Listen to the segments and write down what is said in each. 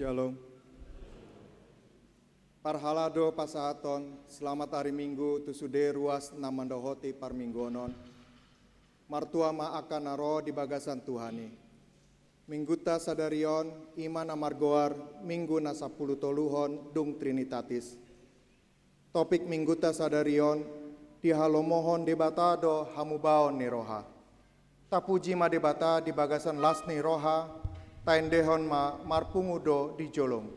Shalom. Parhalado pasahaton, selamat hari Minggu tusude ruas namandohoti parminggonon. Martua ma akan naro di bagasan Tuhani. Mingguta sadarion iman amargoar minggu na 10 toluhon dung Trinitatis. Topik mingguta sadarion dihalomohon debatado hamubaon ni roha. Tapuji ma debata di bagasan lasni roha. Taindehon ma marpungudo di jolong.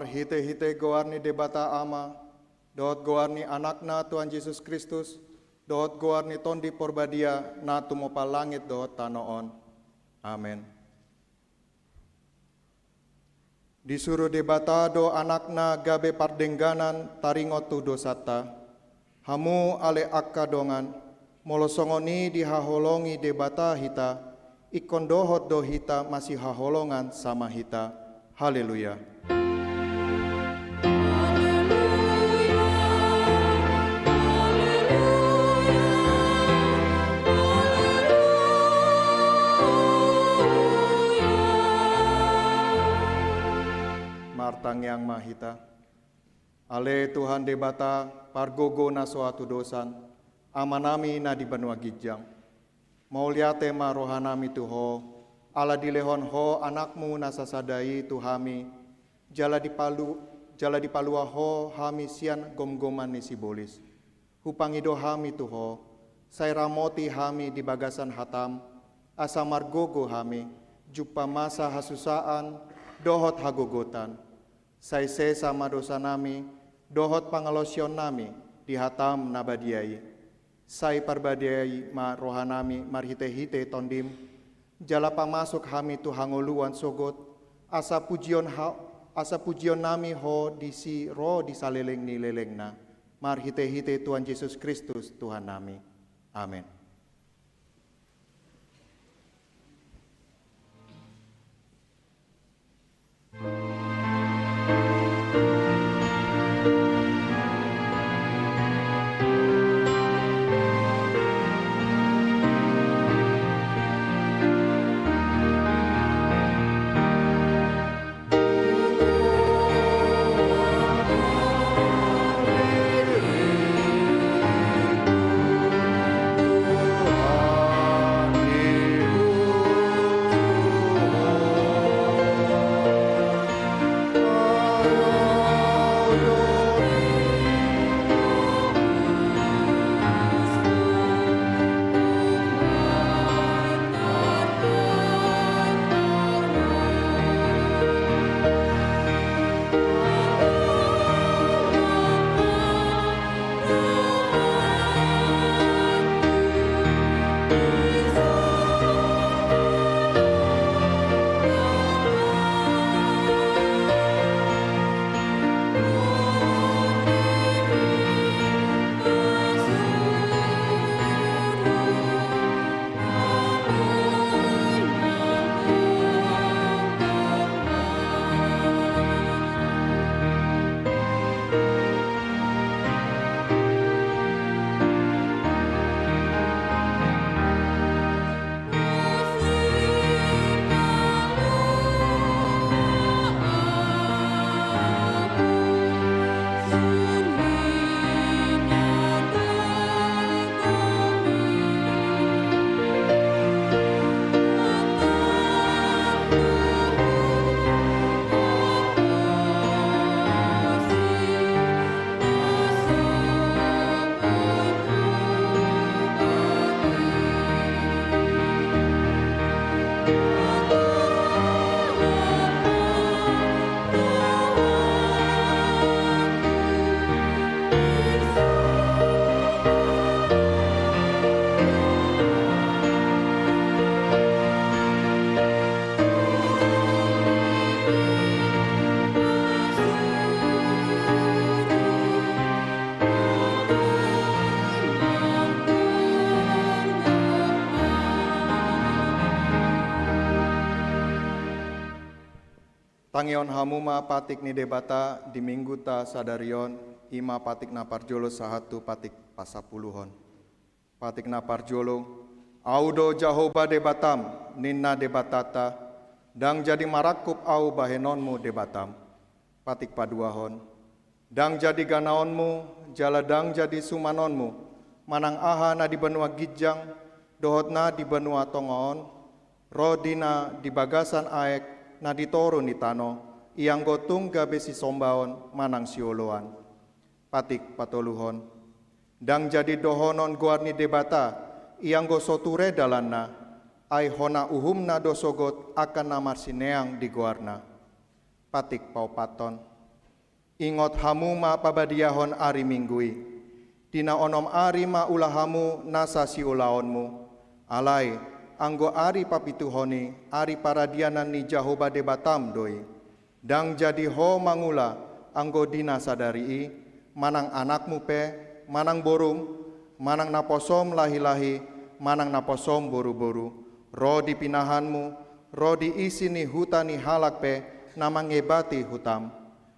Hite-hite goarni debata ama, dohot goarni anakna Tuhan Yesus Kristus, dohot goarni tondi porbadia na tumopa langit dohot tanoon. Amen. Disuruh debata do anakna gabe pardengganan taringot tu dosata, hamu ale akka dongan, molosongoni dihaholongi debata hita, ikon dohot do hita masih haholongan sama hita. Haleluya. Martang yang mahita, ale Tuhan debata pargogo na suatu dosan, amanami na di benua gijang. Mauliate ma rohanami tuho, ala dilehon ho anakmu na sasadai tuhami, jala dipalua ho hami sian gom-goman ni sibolis. Hupangido hami tuho, say ramoti hami di bagasan hatam, asa margogo hami, jupa masa hasusaan, dohot hagogotan. Say se sama dosa nami, dohot pangalosyon nami dihatam nabadiai. Sai parbadiai ma rohanami marhite-hite tondim, jala pamasok hami tu hangoluan sogot, asa pujion nami ho disi ro disaleleng ni lelengna, marhite-hite Tuhan Yesus Kristus Tuhan nami. Amin. Tangion hamuma patik ni debata di minggu ta sadarion ima patik na parjolo sahatu patik pasapuluhon. Patik na parjolo audo Jahoba debatam ninna debatata dang jadi marakup au bahenonmu debatam. Patik paduahon dang jadi ganaonmu jala dang jadi sumanonmu manang aha na di benua gijang dohotna di benua tongon rodina di bagasan aek na ditoro ni tano, iyang gotung gabe si sombaon manang sioloan. Patik patoluhon, dang jadi dohonon guarni debata, iyang go soture dalanna, ay hona uhumna dosogot akan namar sineang di guarna. Patik paupaton, ingot hamu ma pabadiahon ari minggui, tina onom ari ma ulahamu nasa si ulaonmu, alai, anggo ari papituhoni, ari paradianan ni Jahoba debatam doi. Dang jadi ho mangula, anggo dina sadari manang anakmu pe, manang borum, manang naposom lahi-lahi, manang naposom boru-boru. Ro di pinahanmu, ro di isi ni hutani halak pe, namang ngebati hutam.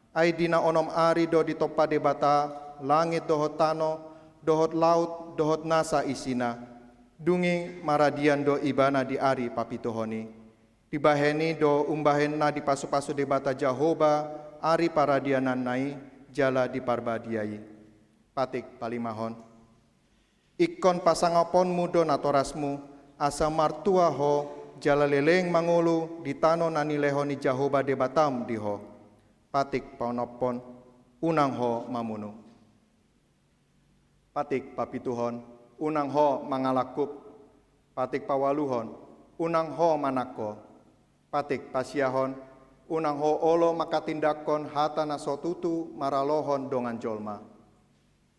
Ai dina onom ari do di topa debata, langit dohot tano, dohot laut, dohot nasa isina. Dungi maradian do ibana di ari papitohoni. Dibaheni do umbahen na di pasu-pasu debata Jahoba ari paradianan nai jala di parbadiai. Patik palimahon. Ikon pasangaponmu do natorasmu asa martua ho jala leleng mangulu di tano nani lehoni Jahoba debatam diho. Patik paunopon unang ho mamunu. Patik papituhon unang ho mangalakup. Patik pawaluhon unang ho manako. Patik pasiahon unang ho olo makatindakon hata na sotutu maralohon dongan jolma.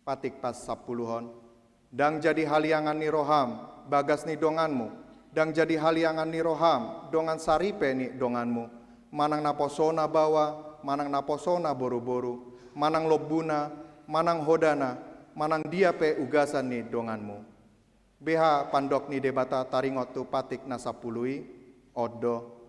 Patik pas 10. Dang jadi haliangan ni roham, bagas ni donganmu. Dang jadi haliangan ni roham, dongan saripe ni donganmu. Manang naposona bawa, manang naposona boru-boru, manang lobuna, manang hodana, manang dia pe ugasan ni donganmu. Beha pandok ni debata taringot tu patik na 10, odo.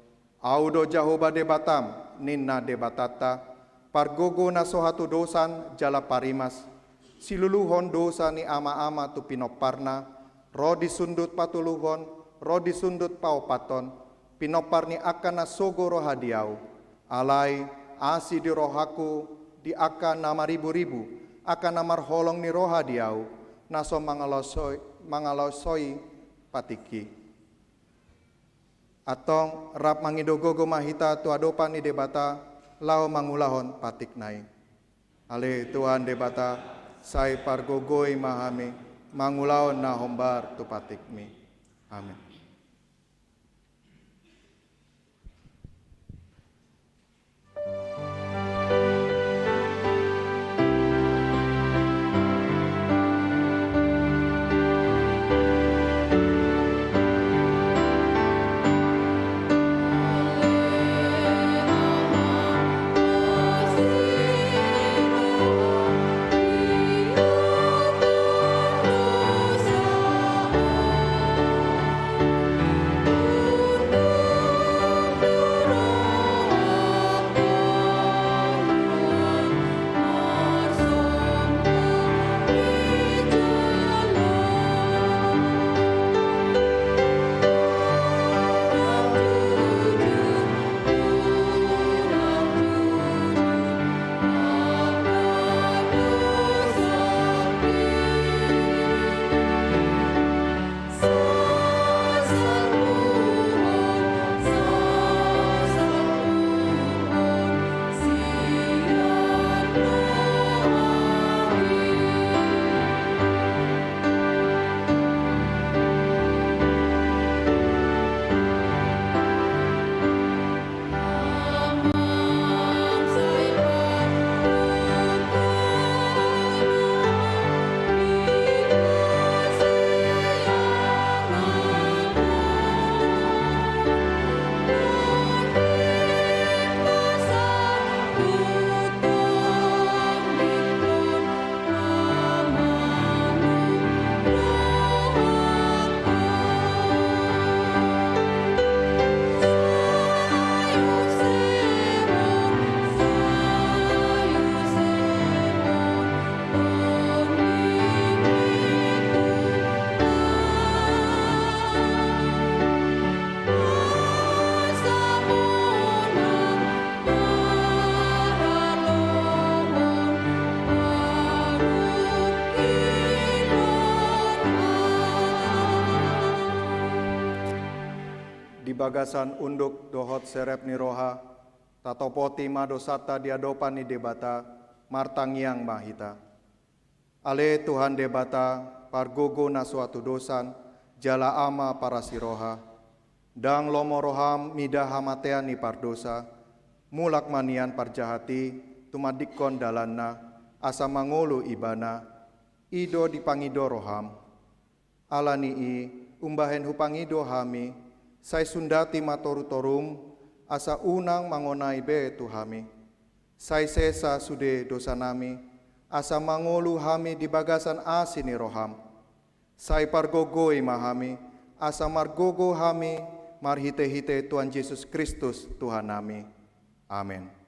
Audo jahoba debatam, ninna debatata, pargogo na sohatu dosan jala parimas, siluluhon dosa ni ama-ama tu pinoparna, rodi sundut patuluhon, rodi sundut paupaton, pinopar ni akan na sogo rohadiau, alai asi di rohaku, di akan nama ribu-ribu, akan namar holong ni rohadiau, naso mangalosoi patiki. Atong rap mangidogogo mahita tu adopan ni debata lao mangulahon patik nai. Ale Tuhan debata sai pargogoi mahami mangulahon na hombar tu patik mi. Amin. Bagasan unduk dohot serep ni roha, tatopoti madosata diadopan ni debata, martangiang mahita. Ale Tuhan debata, pargogo na suatu dosan, jala ama para si roha, dang lomo roham midah hamatean ni pardosa, mulak manian parjahati, tumadikon dalanna, asa mangulu ibana, ido dipangido roham. Alani i, umbahen hupangido hami, sai sundati matoru-torum, asa unang mangonai be tuhami. Sai sesa sude dosa nami, asa mangolu hami di bagasan asini roham. Sai pargogoi mahami, asa margogo hami, marhite-hite Tuhan Yesus Kristus Tuhan nami. Amin.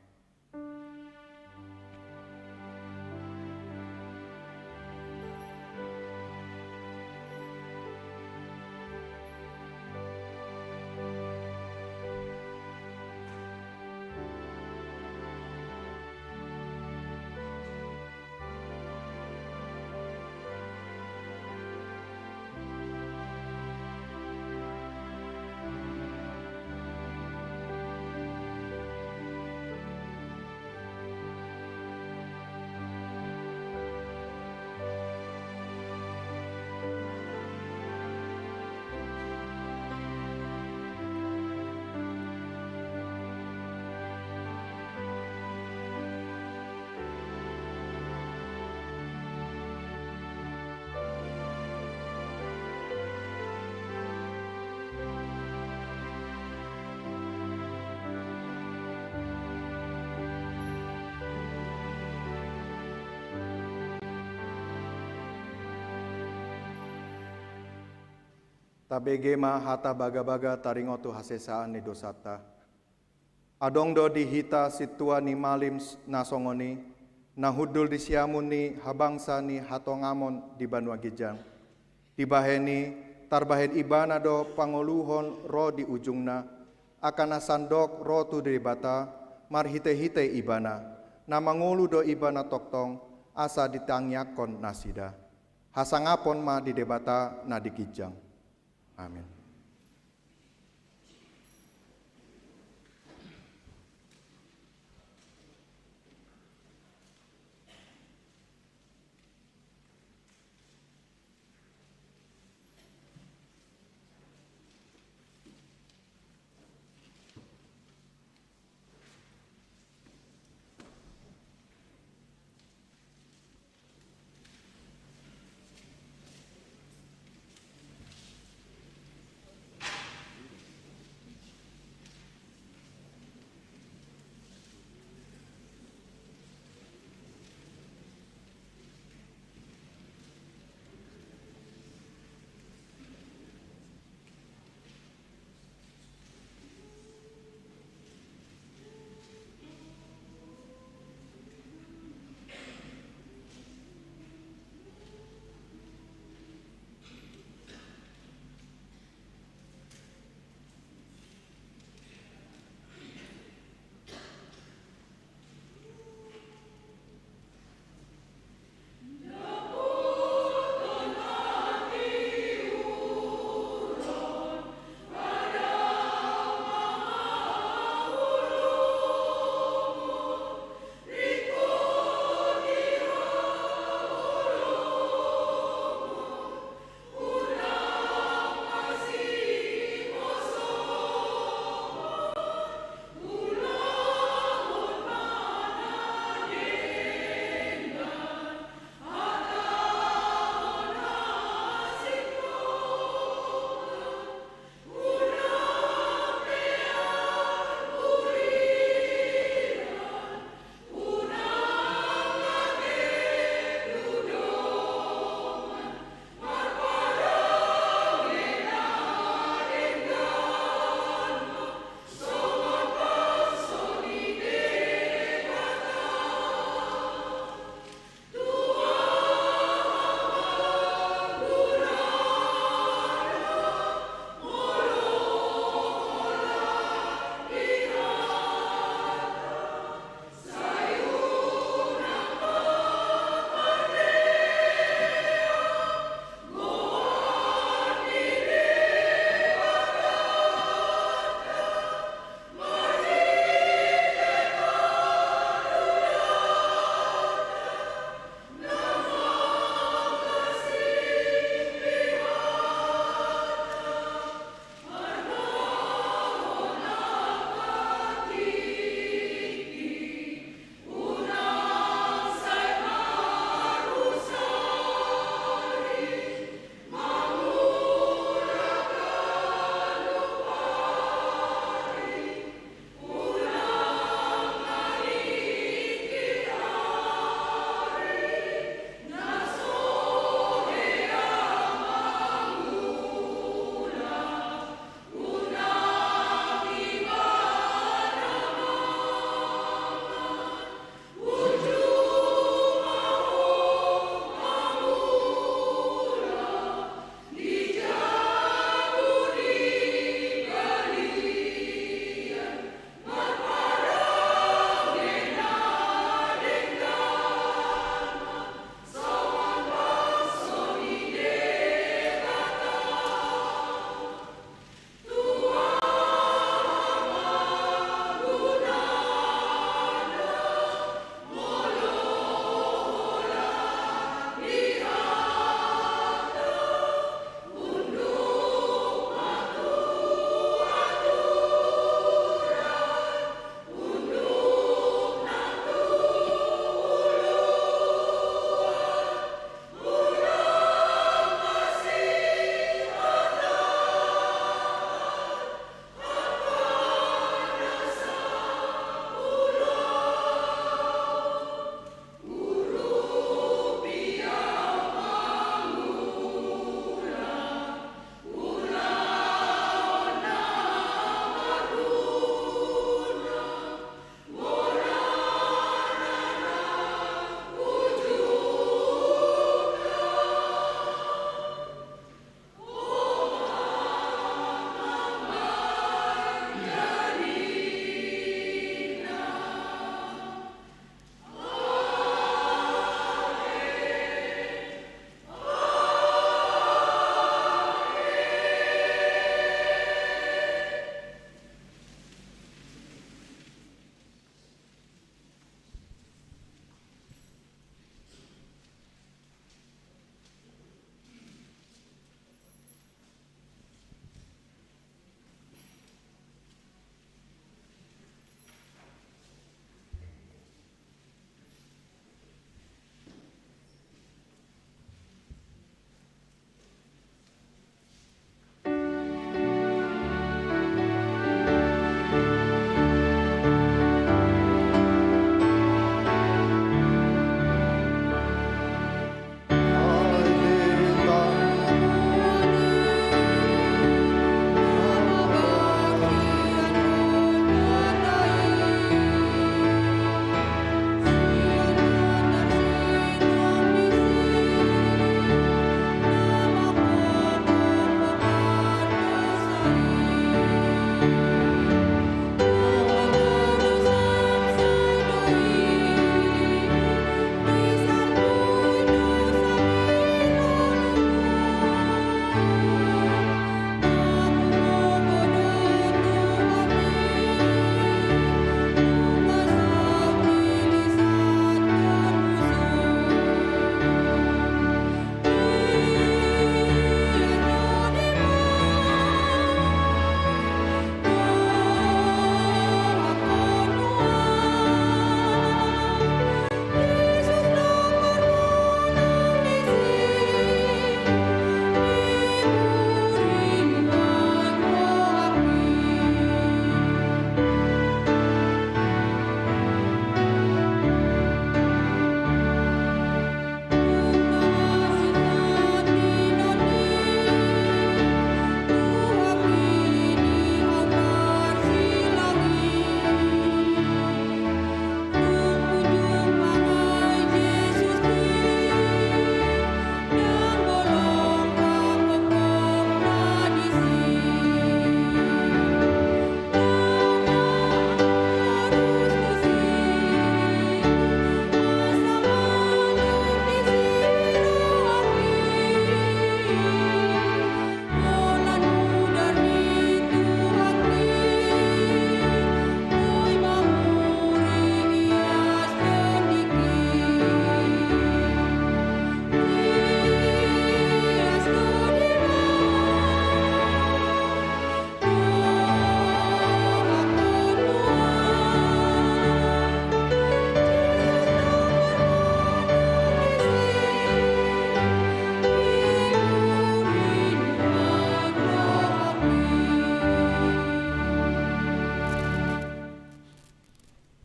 tabegema hata baga-baga taringotu hasesaan ni dosata. Adongdo di hita situa ni malim nasongoni, nahudul di siamun ni habangsa ni hatongamon di Banua Gijang. Dibaheni tarbahen ibana do pangoluhon ro di ujungna, akan asandok ro tu di bata, marhite-hite ibana, na mangulu do ibana toktong, asa ditangyakon nasida. Hasangapon ma di debata na di Gijang. Amin.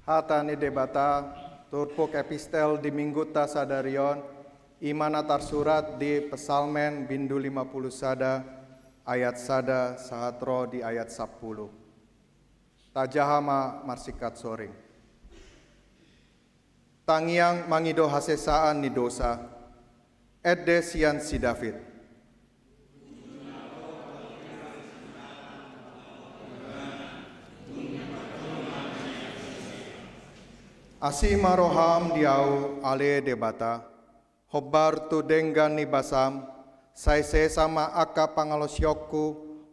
Hatani debata turpuk epistel di mingguta sadarion imana tarsurat di Pesalmen bindu 50 sada ayat sada sahatro di ayat 10. Tajahama marsikat soring. Tangiang mangido hasesaan ni dosa. Edde sian si David. Asi maroham diau ale debata, hobbar tu denggan ni basam, sai sesama aka pangalosyokku,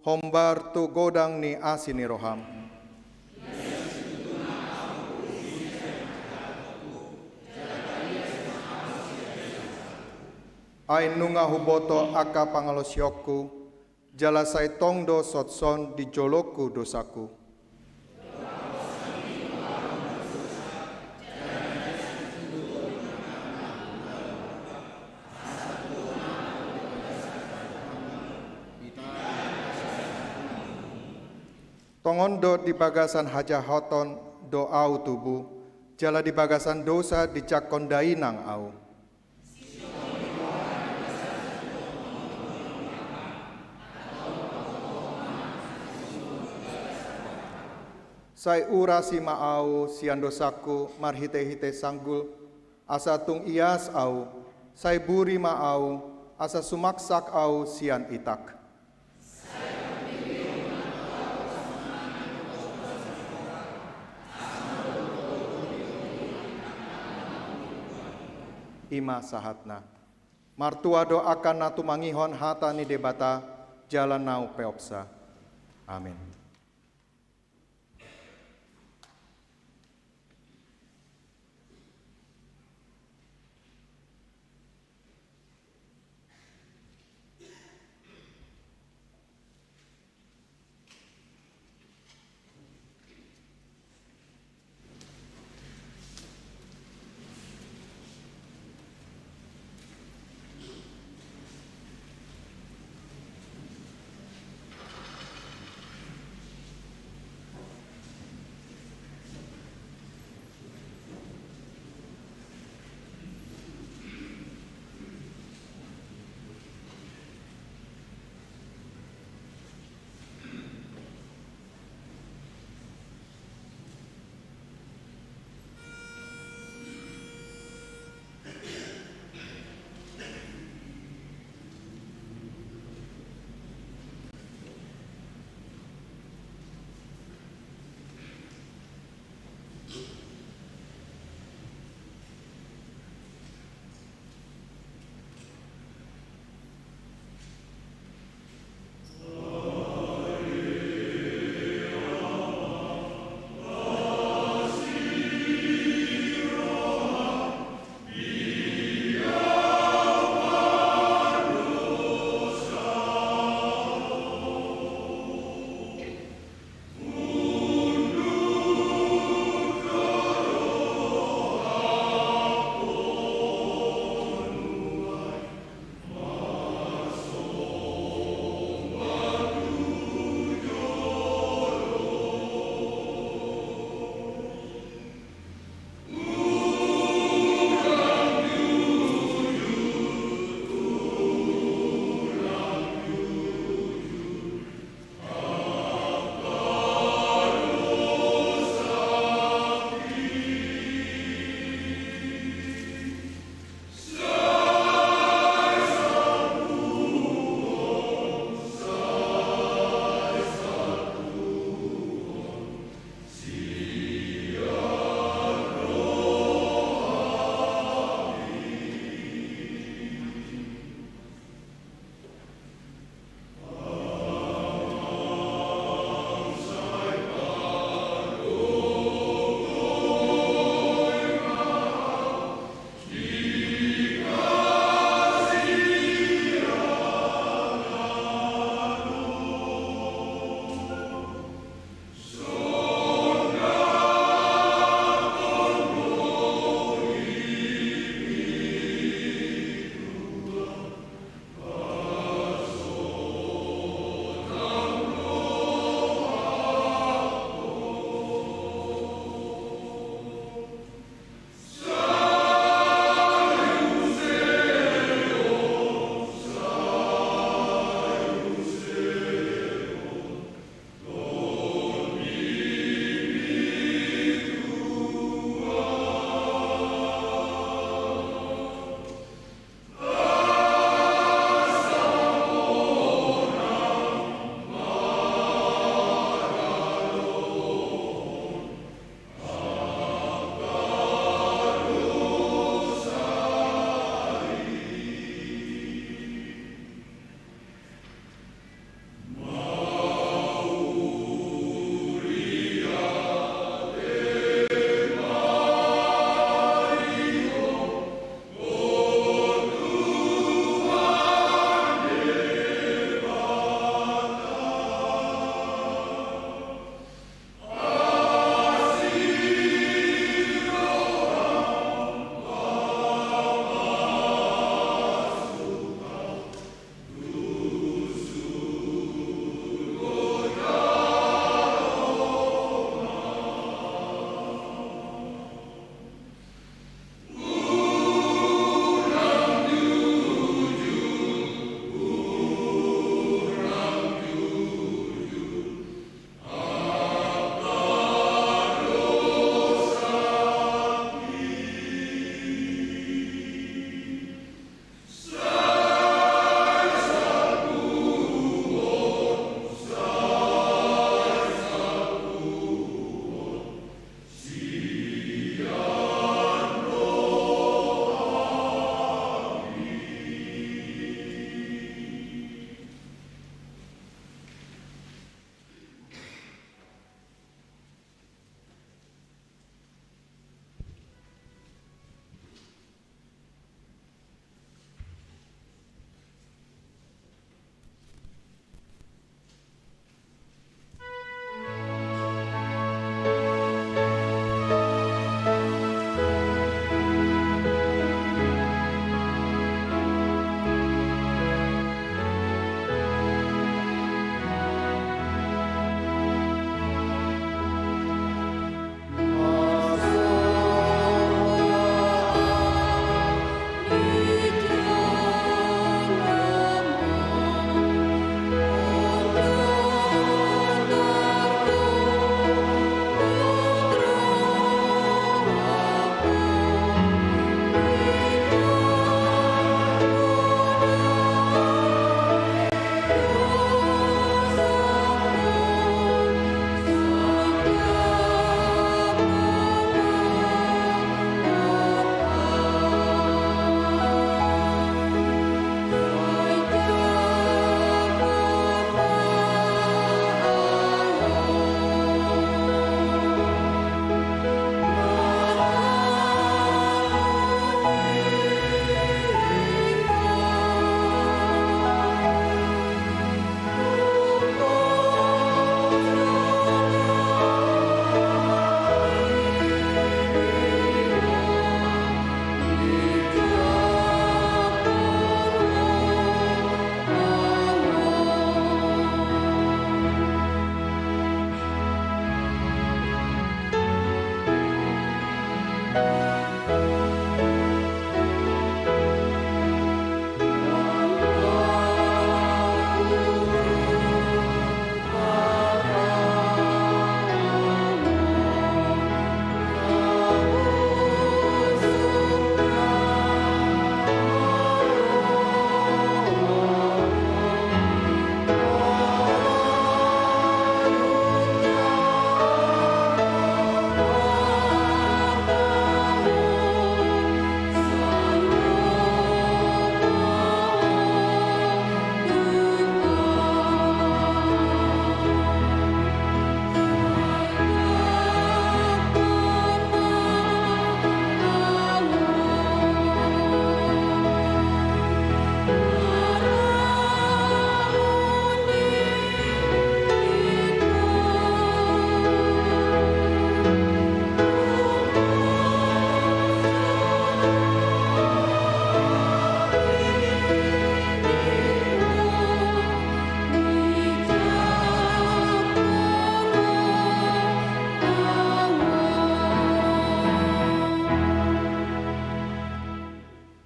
hombar tu godang ni asini roham. Ay nunga huboto aka pangalosyokku, jala sai tongdo sotson di joloku dosaku. Tongondo di bagasan hajahoton do au tubuh, jala di bagasan dosa dicakon dainang au. Sai urasi maau sian dosaku marhite-hite sanggul, asa tung ias au, sai buri maau, asa sumaksak au sian itak. Ima sahatna. Martua doakan natu mangihon hatani debata jalan nau peopsa. Amin.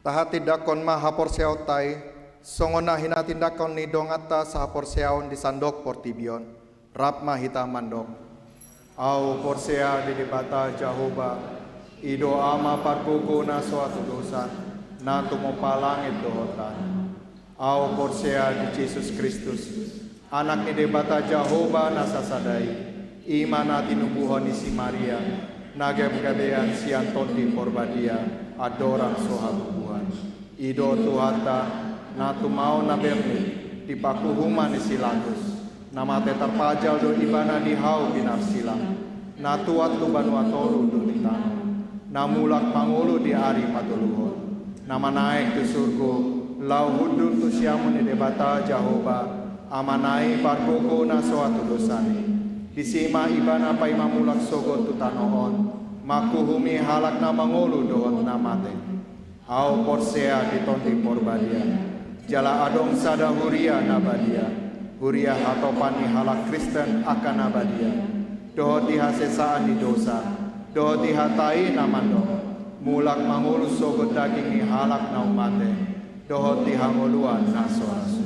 Tahati dakon maha porseau tai, songona hina tindakon ni dongata saha porseaon di sandok portibion, rap mahita mandok. Au porsea di debata Jahoba, ido ama pargogo na suatu dosa, na tumopalangit dohotan. Au porsea di Yesus Kristus, anak ni debata Jahoba na sasadai, imana tinubuhon ni si Maria, nagem gadean sianton di porbadia, adoran sohabubuhan. Ido tuhata, na tumau na berni, di pakuhuman ni silatus, namate terpajal do ibana di hau binar silang, na tuat tu banuatoru do ditano, na mulak mangulu di ari matuluhon, nama naik tu surgo, lau hudur tu siamun di debata Jahoba, amanai pargogo na suatu dosani, disima ibana pa imamulak sogot tu tanoon, makuhumi halak na mangulu dohon namate, au porsea ditonti porbadia, jala adong sada huria nabadia, huria hatopan ni halak Kristen akan nabadia, dohot dihasesaan di dosa, dohot dihatai namando, mulak mangulu sogot daging ni halak na umate, dohot dihangoluan na sorasu.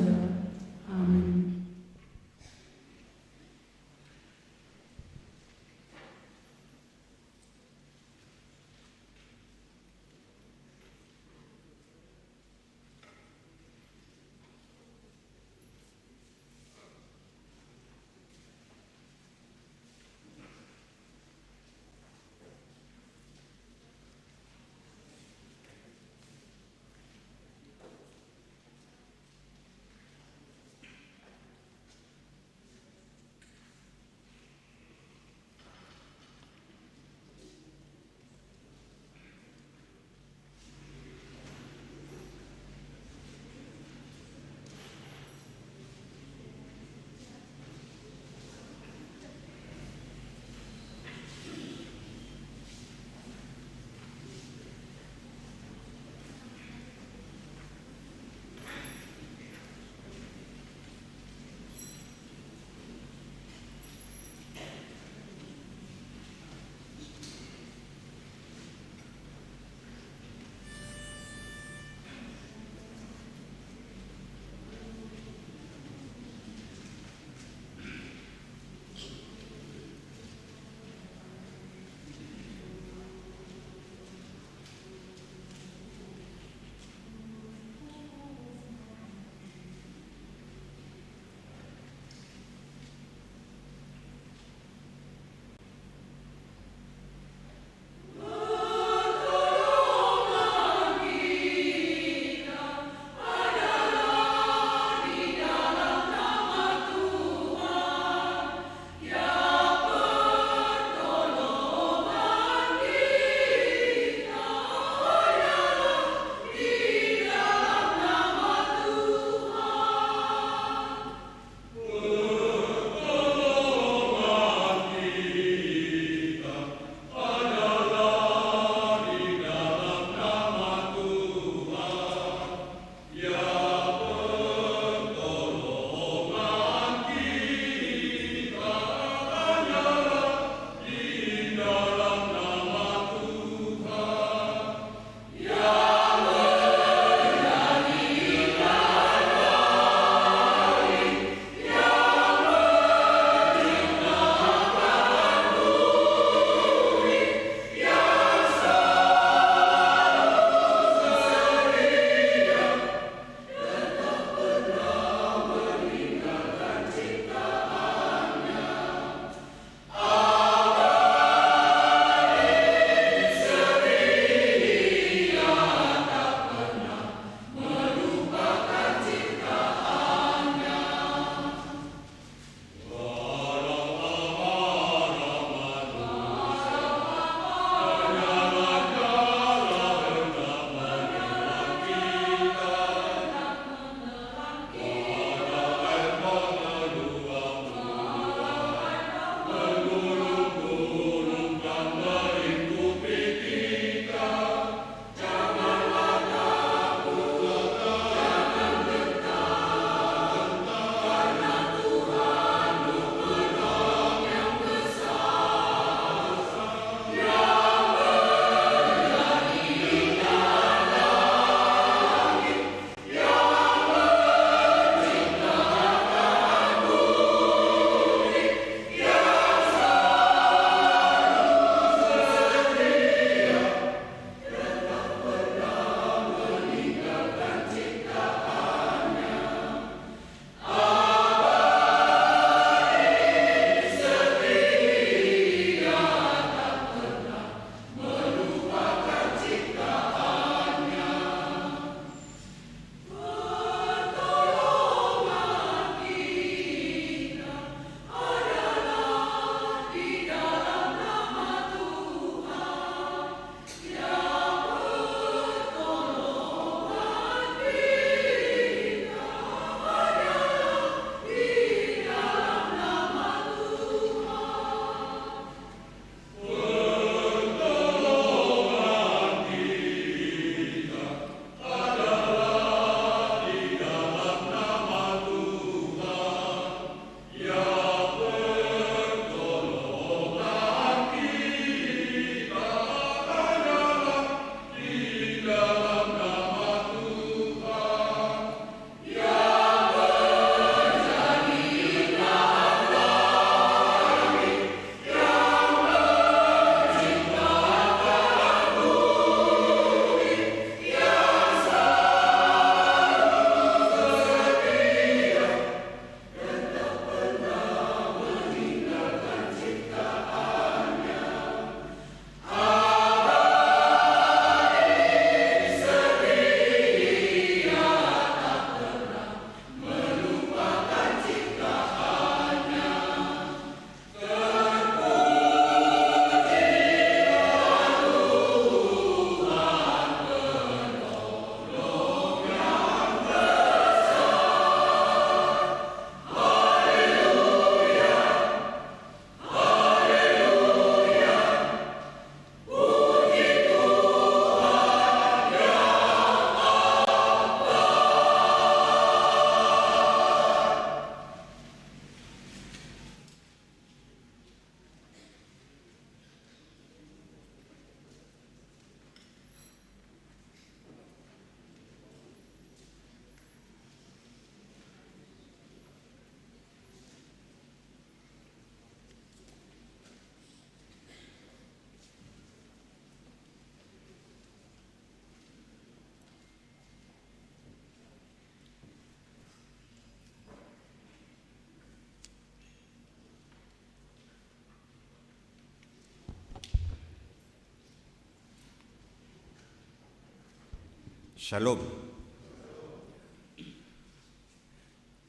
Shalom.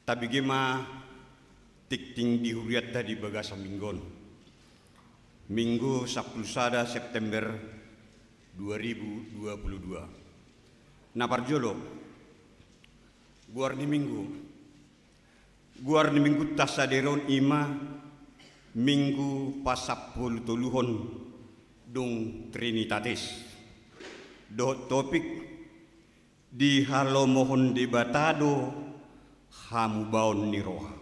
Tabigema tikting di huriat di bagasa minggon. Minggu 10 September 2022. Naparjolo. Guar ni minggu tasaderon ima minggu pasapul tuluhon dung Trinitatis. Do topik di halo mohon debatado hamubaon ni roha.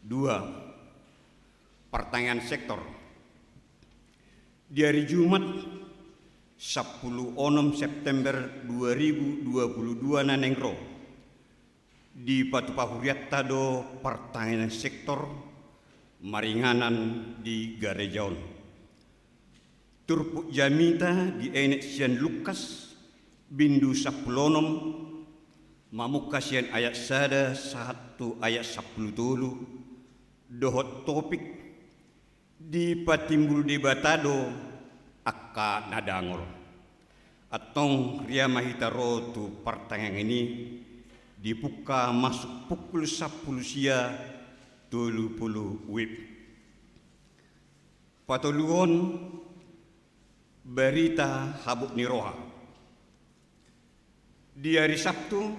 2. Pertanyaan sektor. Di hari Jumat 10 September 2022 nanengro di Patupahuriat tado pertanyaan sektor maringanan di Garejaon. Turpuk jamita di enek sian Lukas bindu 10 mamukasian ayat sada 1 ayat 10 tulu dohot topik di patimbul debatado akka nadangol atong ria mahitaro tu pertanyaan ini dibuka masuk pukul 10 sia 30 wib patoluon berita habuk niroha. Di hari Sabtu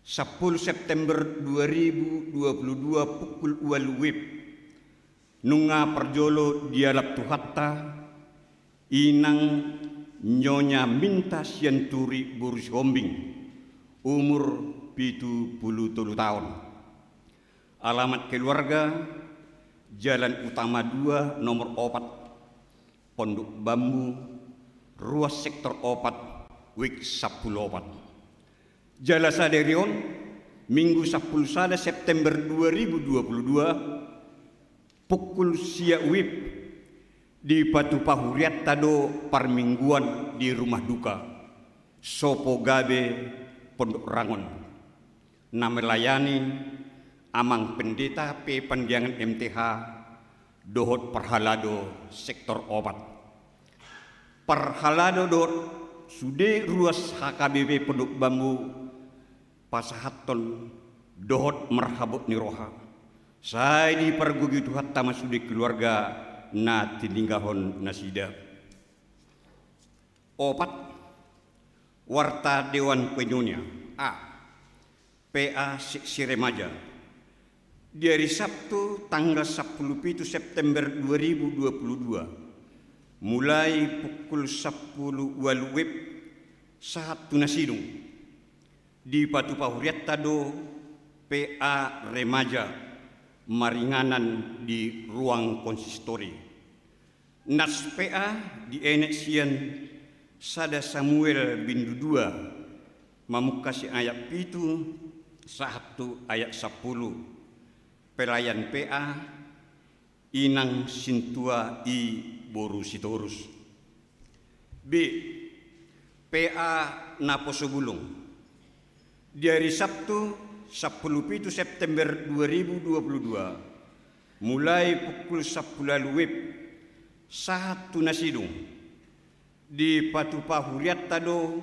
10 September 2022 pukul ual wib nunga perjolo dialap tuhatta inang nyonya minta sianturi burus hombing umur 73 tahun. Alamat keluarga Jalan Utama 2 nomor 4 Pondok Bambu, ruas sektor 4, wik 10 Jala Saderion, Minggu 10 September 2022, pukul sia wib di Patupahuriat tado parmingguan di rumah duka, Sopo Gabe, Pondok Rangon. Nama layani Amang Pendeta P. Pandiangan MTH, dohot perhalado sektor 4. Perhalado dohot sude ruas HKBP Pondok Bambu pasahaton dohot merhabut niroha. Saya di pergugi tuhat tama sude keluarga na tiningahon nasida. 4. Warta Dewan Penyonya A. PA Seksi Remaja. Di hari Sabtu tanggal 10 September 2022 mulai pukul 10 wib saat tunasidung di Patupahuriat tado PA Remaja maringanan di ruang konsistori. Nas PA di enek sian sada Samuel bindu 2 mamukasi ayat 1 ayat 10 pelayan PA inang sintua i boru sitorus. B. PA Naposobulung. Di hari Sabtu 10 September 2022 mulai pukul 10 wib saat tunasidung di Patupahuriat tado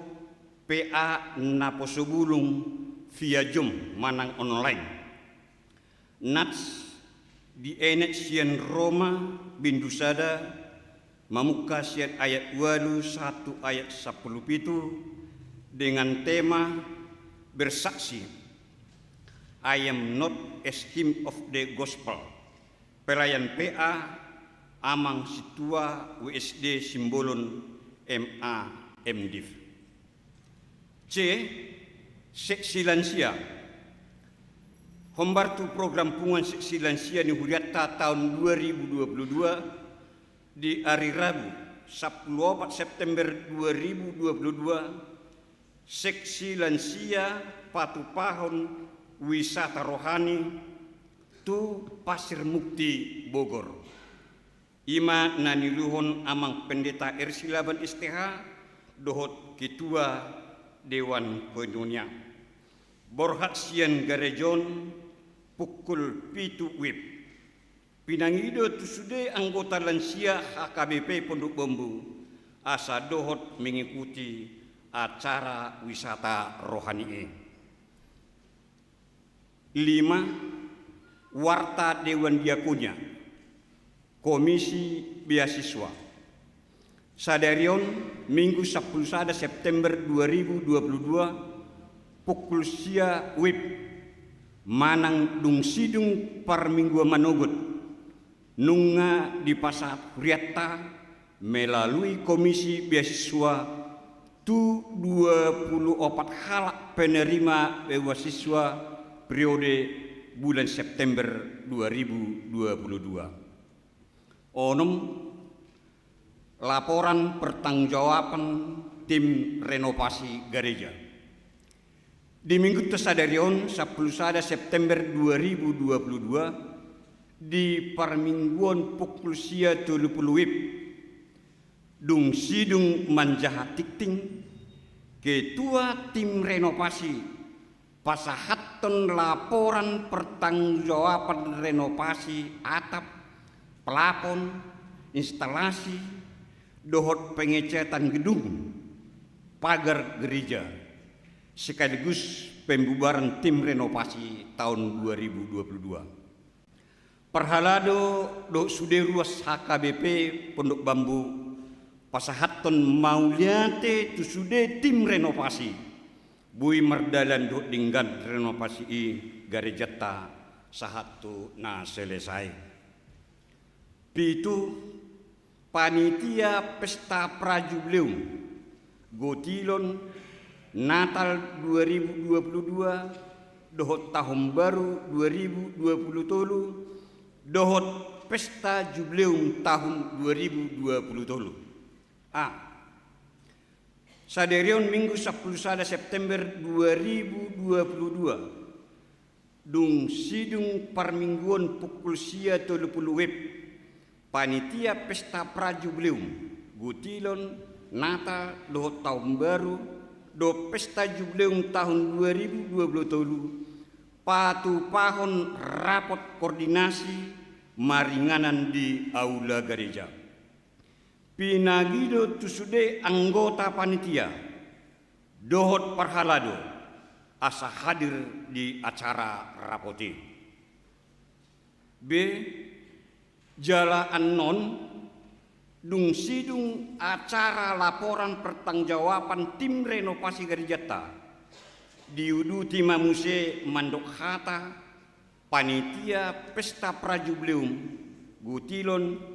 PA Naposobulung via Zoom manang online. Nats di enek sian Roma bindu sada mamuka sian ayat 1 ayat 10 dengan tema bersaksi I am not ashamed of the gospel. Pelayan PA Amang Situa WSD Simbolon MA MDiv. C. Seksi lansia. Hombartu program punguan seksi lansia di Huriatta tahun 2022 di hari Rabu 10 September 2022 seksi lansia Patupahon wisata rohani tu Pasir Mukti Bogor. Ima naniluhon Amang Pendeta Ersilaban STH dohot Ketua Dewan Penyonya. Borhat sian Garejon pukul 7 wib. Pinangido tusude anggota lansia HKBP Pondok Bambu asa dohot mengikuti acara wisata rohani. 5. Warta Dewan Diakonia, Komisi Beasiswa. Sadarion Minggu 11 September 2022 pukul sia wib manang dung sidung parminggu manogot nunga di pasar Riata melalui Komisi Beasiswa tu 24 halak penerima beasiswa periode bulan September 2022. Onom laporan pertanggungjawaban tim renovasi gereja. Di minggu tesadarion 11 September 2022 di parmingguan pukul sia 30 wib dung sidung manjahatikting ketua tim renovasi pasahaton laporan pertanggungjawaban renovasi atap, pelapon, instalasi, dohot pengecatan gedung, pagar gereja, sekaligus pembubaran tim renovasi tahun 2022. Perhalado do sude ruas HKBP Pondok Bambu pasahaton mauliate tu sude tim renovasi bui merdalan do dinggan renovasi garejata sahatu na selesai. Pitu panitia pesta prajublium Gotilon Natal 2022 dohot tahun baru 2023 dohot pesta jubileum tahun 2023. Saderion Minggu 11 September 2022 dung sidung parmingguan pukul sia 30 wib panitia pesta prajublium Gotilon Natal dohot tahun baru do pesta jubileum tahun 2023 patu pahon rapot koordinasi maringanan di aula gereja. Pinagido tusude anggota panitia dohot parhalado asa hadir di acara rapoti. B. Jala anon dung sidung acara laporan pertanggungjawaban tim renovasi gerejata diudu timamuse mandok hata panitia pesta prajublium Gotilon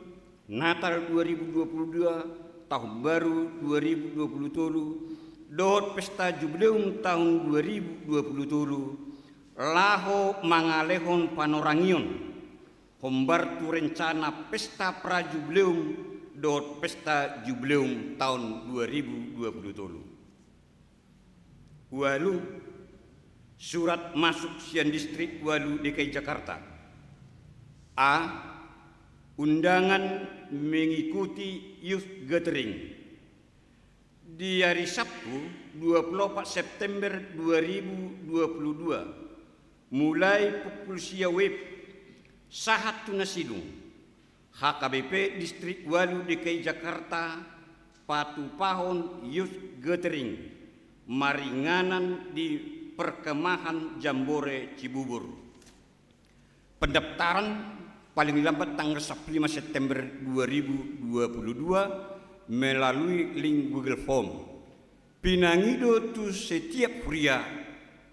Natal 2022 tahun baru 2023 dohot pesta jubileum tahun 2023 laho mangalehon panorangion hombartu rencana pesta prajubileum dohot pesta jubileum tahun 2023. Walu surat masuk Sian Distrik Walu DKI Jakarta. A. Undangan mengikuti Youth Gathering di hari Sabtu 24 September 2022 mulai pukul sia wib sahatu nasidung HKBP Distrik Walu DKI Jakarta patu pahon Youth Gathering maringanan di Perkemahan Jambore Cibubur. Pendaftaran paling lambat tanggal 5 September 2022 melalui link Google Form. Pinangido tu setiap pria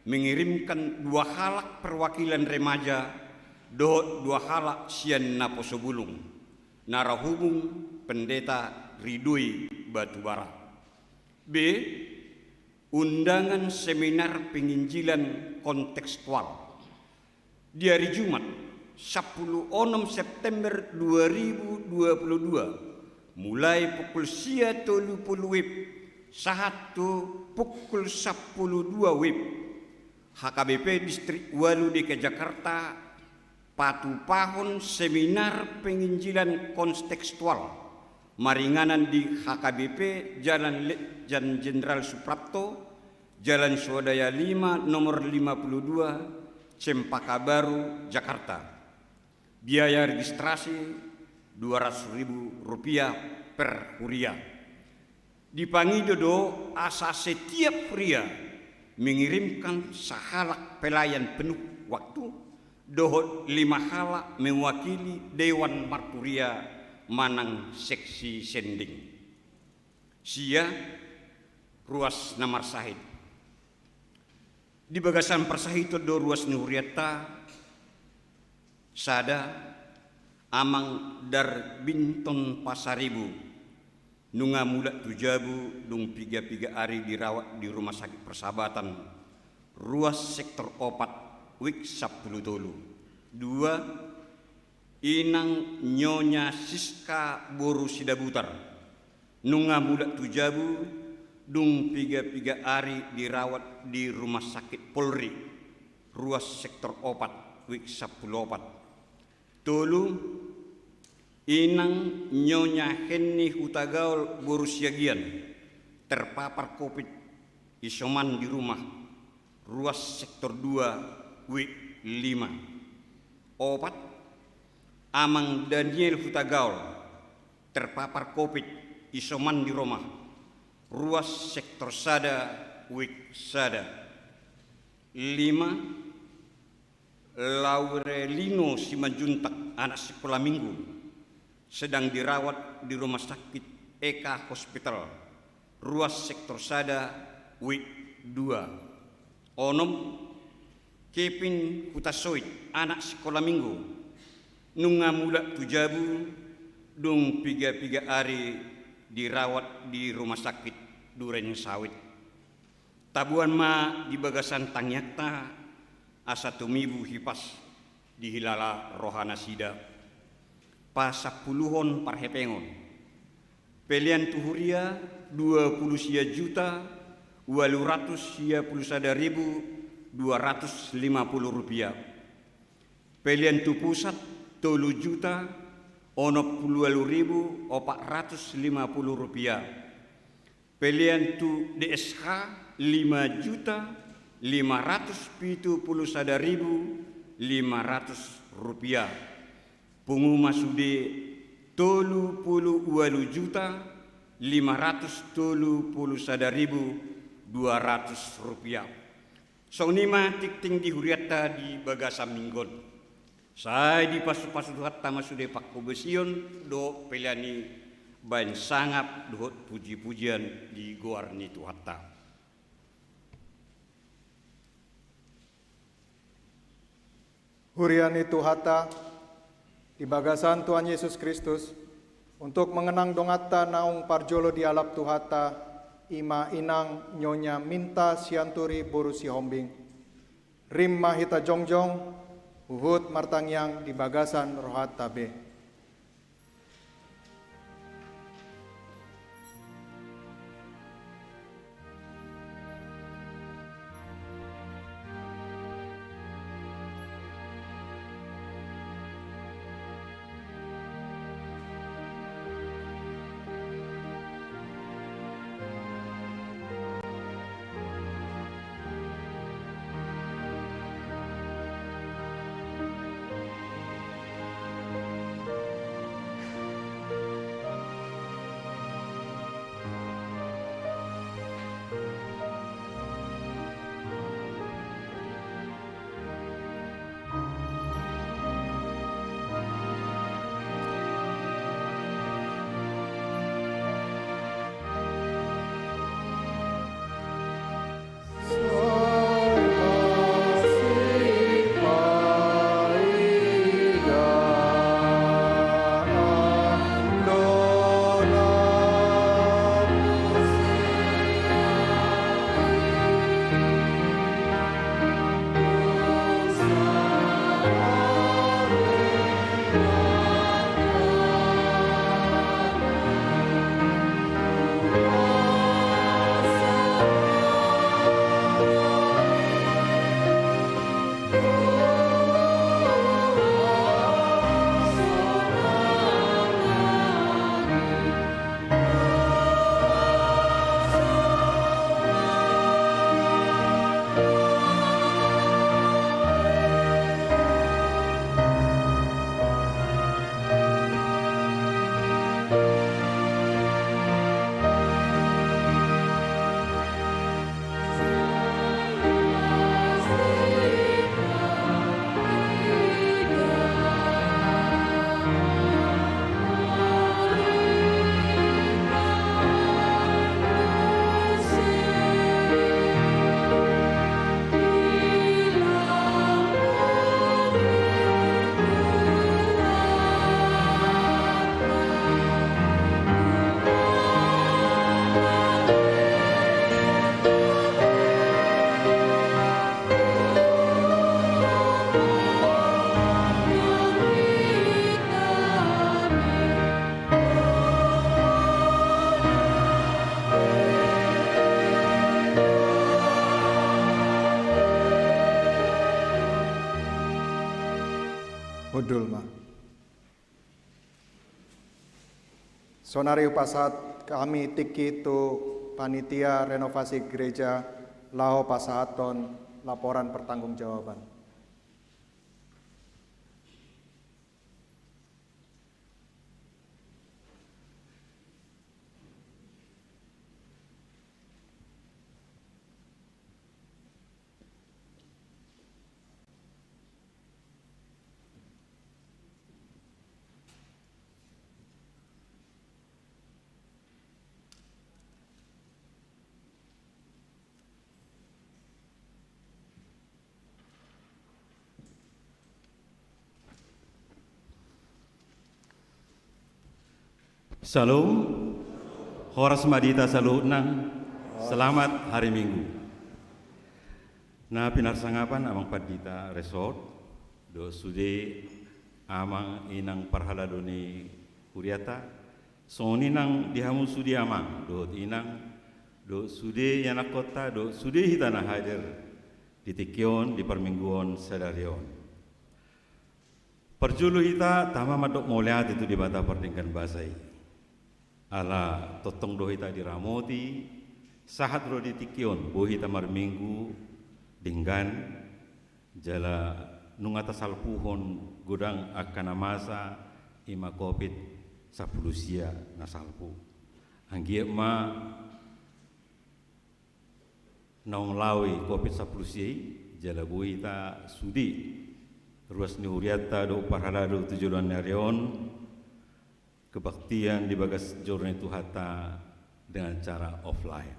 mengirimkan 2 halak perwakilan remaja dohot 2 halak sian naposobulung narahubung pendeta Ridui Batubara. B. Undangan seminar penginjilan kontekstual di hari Jumat 10 September 2022 mulai pukul sia 30 wib sahatu pukul 12 wib HKBP Distrik Walu DKI Jakarta patu pahon seminar penginjilan kontekstual maringanan di HKBP Jalan Jenderal Suprapto Jalan Swadaya 5 nomor 52 Cempaka Baru Jakarta. Biaya registrasi Rp200.000 per huria. Dipangidodo asa setiap pria mengirimkan sahalak pelayan penuh waktu, dohot 5 halak mewakili Dewan Marturia Manang Seksi Sending. Sia ruas namar sahid. Di bagasan persahito do ruas nuriata sada amang dar binton pasaribu nunga mula tujabu dung piga-piga hari dirawat di rumah sakit persahabatan ruas sektor 4 wik 10 tolu. 2 inang nyonya Siska Boru Sidabutar nunga mula tujabu dung piga-piga hari dirawat di rumah sakit Polri ruas sektor 4 wik 10 tolu inang nyonya Henny Hutagaul Borusiagian terpapar COVID isoman di rumah ruas sektor 2 wik 5. 4 amang Daniel Hutagaul terpapar COVID isoman di rumah ruas sektor sada wik sada. 5 Laurelino Simanjuntak anak sekolah minggu sedang dirawat di rumah sakit Eka Hospital ruas sektor sada wik 2. 6 Kevin Hutasoit anak sekolah minggu nunga mula tujabu dung piga-piga hari dirawat di rumah sakit Duren Sawit. Tabuan ma di bagasan tangyakta asa tumibu hipas di hilala rohana sida pasapuluhon parhepengon pelian tuhuria 20 sia juta 200 sia puluh sada ribu 250 rupiah. Pelian tu pusat 3 juta 60.450 rupiah. Pelian tu DSH 5 juta 571.500 rupiah. Penguma sude 32 juta 571.200 rupiah. Song nima tikting di huriata di bagasa minggon. Saya di pasu-pasu hatta masude pak kobesion do peliani bain sangap dohot puji-pujian di goarni tu hatta. Hurian itu hatta di bagasan Tuhan Yesus Kristus untuk mengenang dongata naung parjolo di alap tuhata ima inang nyonya minta sianturi boru si hombing rim mahita jongjong uhut martangyang di bagasan rohat tabe. Budul mah. Sonari pasahat kami tiki tu panitia renovasi gereja Lao Pasahaton laporan pertanggungjawaban. Salam, Horas Madita Salu Nang, selamat hari Minggu. Na pinarsangapan amang Padita Resort, do sude amang inang parhaladoni kuriata, soni nang dihamu sudi amang, do inang, do sude yanak kota, do sude hitana hadir di tikion, di permingguan sadarion. Perjulu hita tama madok moliat itu di bata perdingkan basai. Ala totong dohita di ramoti, sahat ro di tikion, bohita marminggu, dinggan, jala nungata salpuhon gudang akan masa ima covid 10 nasalpu. Anggie ma naung lawi covid 10 jala bohita sudi ruas ni huriata do parhalado tujuan narion kebaktian di bagas jorne Tuhata dengan cara offline.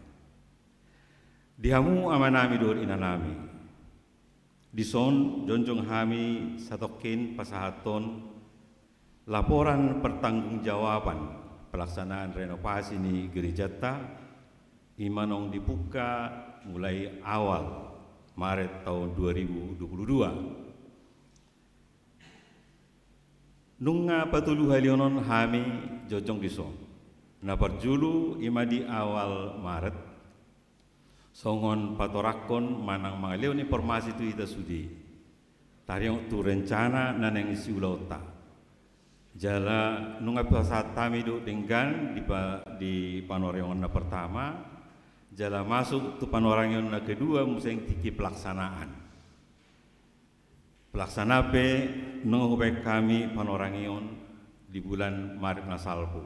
Dihamu amanami dor inanami. Dison jonjong hami satokin pasahaton laporan pertanggungjawaban pelaksanaan renovasi ni gerejata imanong dibuka mulai awal Maret tahun 2022. Nunga patulu halionon hami jojong dison. Na perjulu ima di awal Maret songon patorakon manang mangalion informasi tu ita sudi. Tariong tu rencana naneng isi ulauta. Jala nunga pasat tami do denggan di panorangon na pertama, jala masuk tu panorangon na kedua museng tiki pelaksanaan. Pelaksana pe nungubek kami panorangion di bulan Maret nasalpu.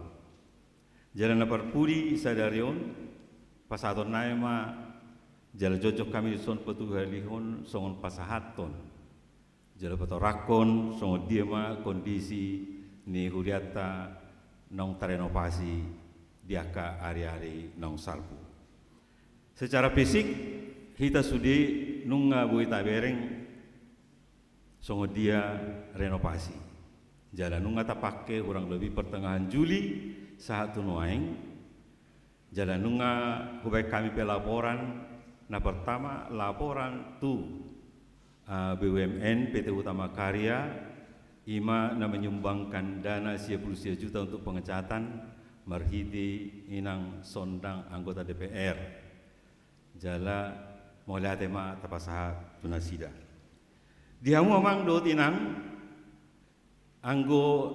Jalan perpudi sadarion pasaton naima jala jojok kami son petuhalihon songon pasahaton. Jala patorakon songon diema kondisi ni huriata nong tarenovasi diaka hari-hari nong salpu. Secara fisik kita sudi nunga buita bereng songo dia renovasi. Jalan nunga tapake kurang lebih pertengahan Juli saat tunuaing. Jalan nunga hubai kami pe laporan. Nah pertama laporan tu BUMN PT Utama Karya ima na menyumbangkan dana 10 juta untuk pengecatan marhidi inang sondang anggota DPR. Jala mulai tema tapasaha tunasida. Dihamu amang do tinang anggo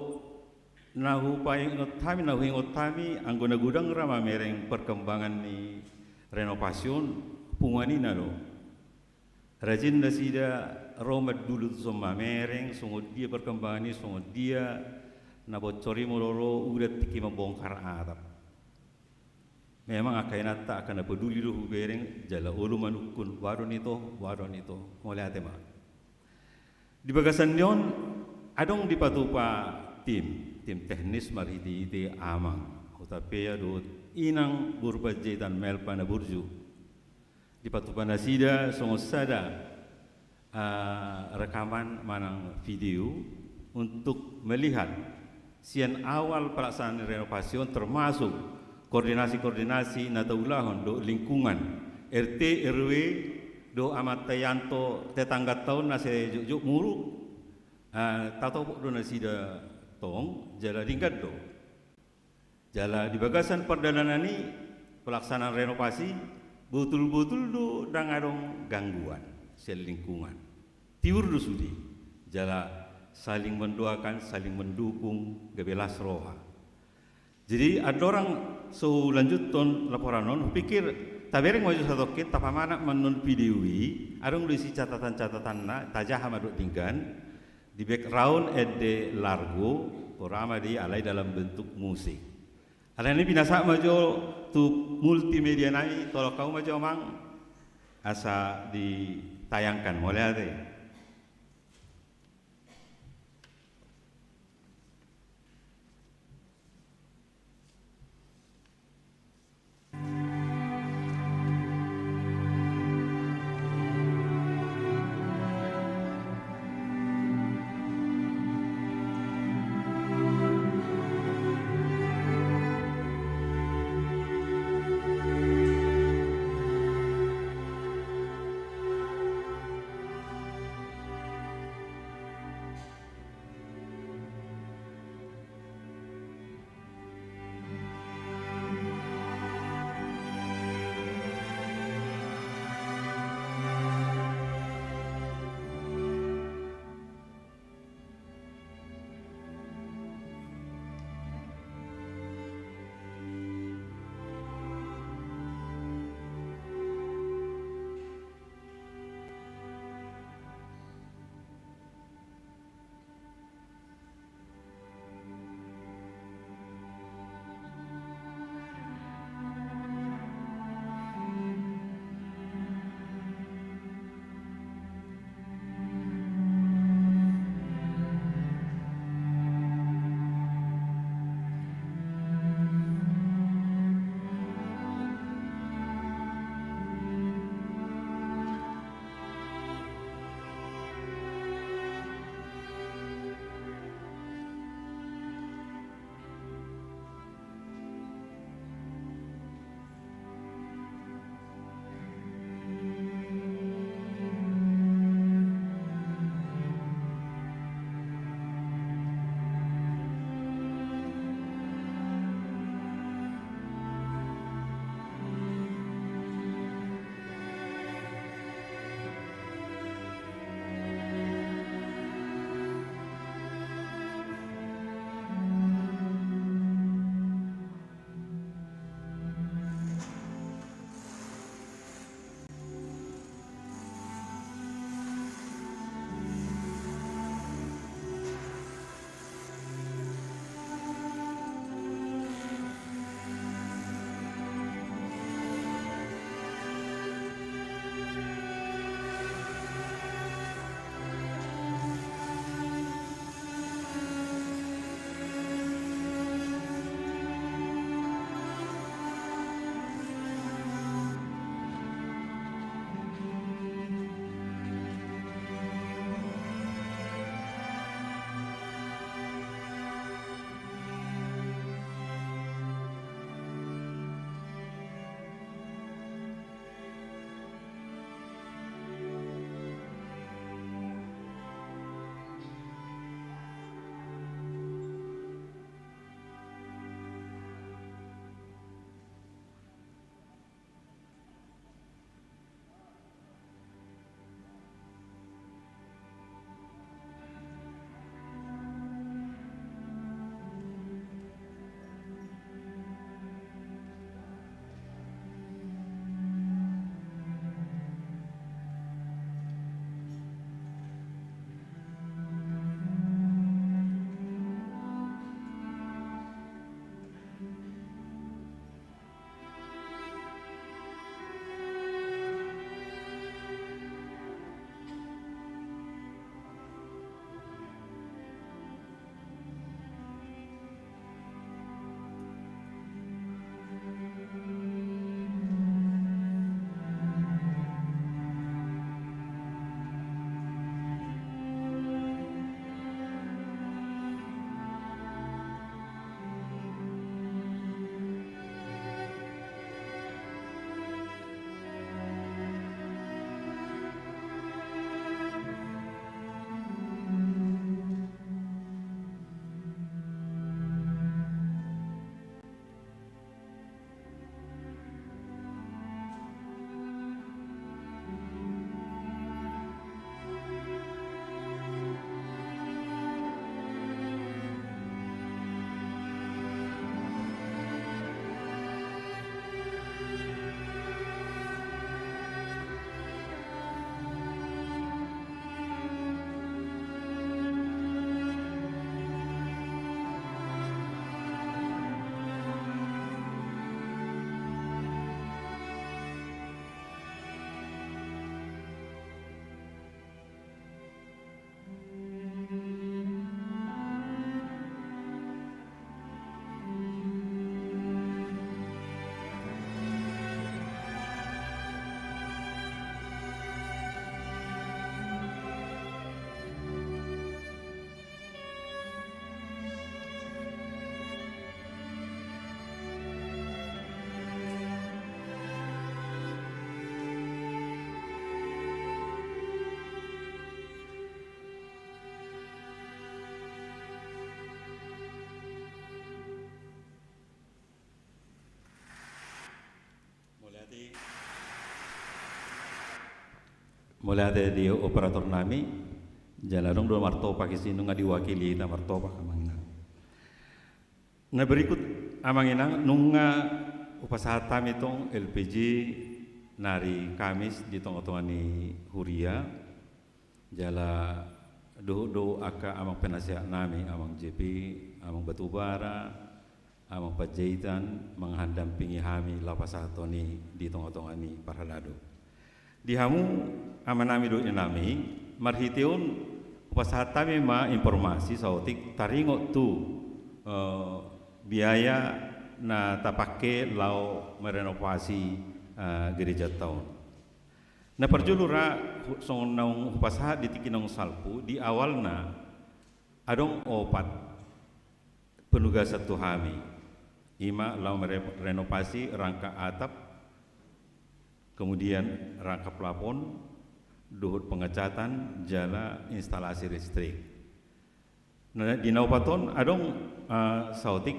nahupai ngotami anggo nagudang rama mereng perkembangan ni renovasion pungani nalo rajin nasida romat dulu somma mereng sungguh dia perkembangan ni sungguh dia nabocori moloro udah tiki membongkar atap memang akainata akan peduli do bereng jala ulu manukun waron itu mulai tema. Di bagasan yon adong dipatupa tim teknis marhiti ite amang utapea do inang burbaje dan melpana burju dipatupa nasida songosada rekaman manang video untuk melihat sian awal pelaksanaan renovasi termasuk koordinasi nataulahon do lingkungan RT RW do amat tayanto tetangga tahun nase juk muru tato do nasida tong jala ringkat do jala di bagasan perdana ni pelaksanaan renovasi betul-betul do dangadong gangguan sel lingkungan tiur do sudi jala saling mendoakan, saling mendukung gebelas roha. Jadi ada orang so lanjuton laporan non pikir tabereng maju satu kit tapamana menun videoi arung luisi catatan-catatan na tajah hamaduk tinggan di background ede largo orama di alai dalam bentuk musik. Ada ini binasa maju tu multimedia nai kalau kau maju omang asa ditayangkan mulai ada. mulai ada di operator nami jalan dong martopa kisinu nggak diwakili ta martopa kamangna. Nah berikut amanginang nunga upasahatam itong LPG nari Kamis di tongotongani Huria jala do aka amang penasihat nami amang JP amang batubara amang Panjaitan menghandampingi kami lapasatoni di tongotongani Parhalado. Di hamu amanami do nami marhitiun upasahatami ma informasi sautik taringo tu biaya na tapake lau merenovasi gereja tahun. Na perjulura song naung upasaha di tikinong salpu di awalna adong opat penugasan tuhami ima lau merenovasi rangka atap, kemudian rangka plafon, duhut pengecatan, jala instalasi listrik. Nah, di Naupaton adong sautik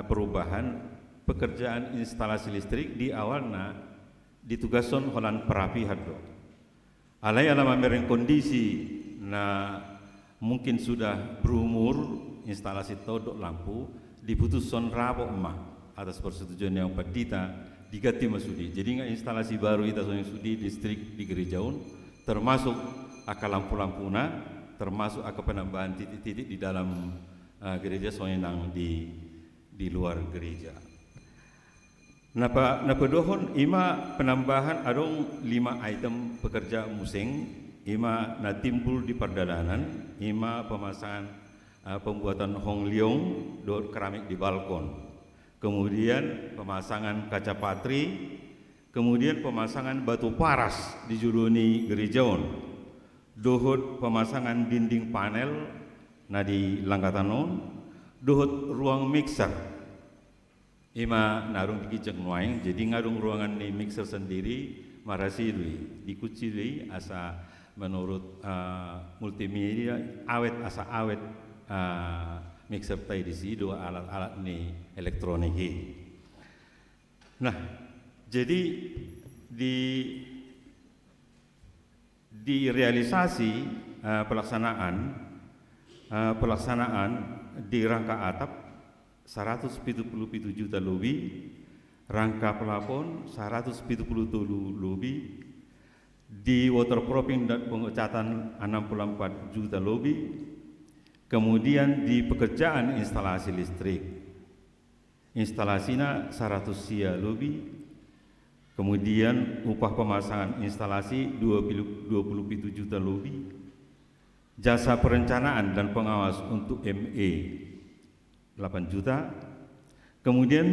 perubahan pekerjaan instalasi listrik di awalna ditugason holan perapi haddo. Alai alama mereng kondisi na mungkin sudah berumur instalasi todok lampu diputuson rabok emah atas persetujuan yang padita diganti masudi. Jadi nggak instalasi baru itu yang sudi listrik di gerejaun termasuk akal lampu-lampuna termasuk akal penambahan titik-titik di dalam gereja soenang di luar gereja. Napa dohon ima penambahan adong 5 item pekerja museng, ima na timbul di perdalanan, ima pemasangan pembuatan hongliong dot keramik di balkon, kemudian pemasangan kaca patri, kemudian pemasangan batu paras di juluni gerejaon, dohot pemasangan dinding panel na di langgatanon, dohot ruang mixer. Ima narung dikijak nuaing, jadi ngarung ruangan ni mixer sendiri marasidui dikucili asa menurut multimedia awet asa awet mixer tay di sini dua alat-alat ni elektronik. Nah, jadi di realisasi pelaksanaan di rangka atap 177 juta lebih, rangka plafon 177 lebih, di waterproofing dan pengecatan 64 juta lebih, kemudian di pekerjaan instalasi listrik instalasinya 100 sia lebih, kemudian upah pemasangan instalasi 27 juta lebih, jasa perencanaan dan pengawas untuk ME 8 juta, kemudian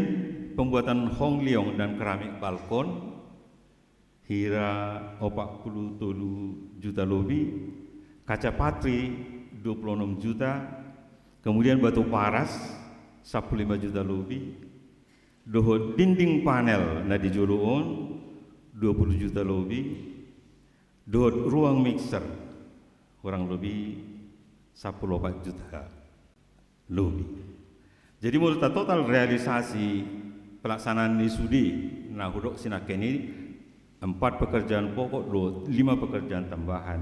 pembuatan hongliong dan keramik balkon hira 47 juta lebih, kaca patri 26 juta, kemudian batu paras 15 juta lebih, dohot dinding panel na di juluon 20 juta lebih, dohot ruang mixer kurang lebih 14 juta lebih. Jadi menurut total realisasi pelaksanaan di Sudi nah hudok sinakeni 4 pekerjaan pokok 5 pekerjaan tambahan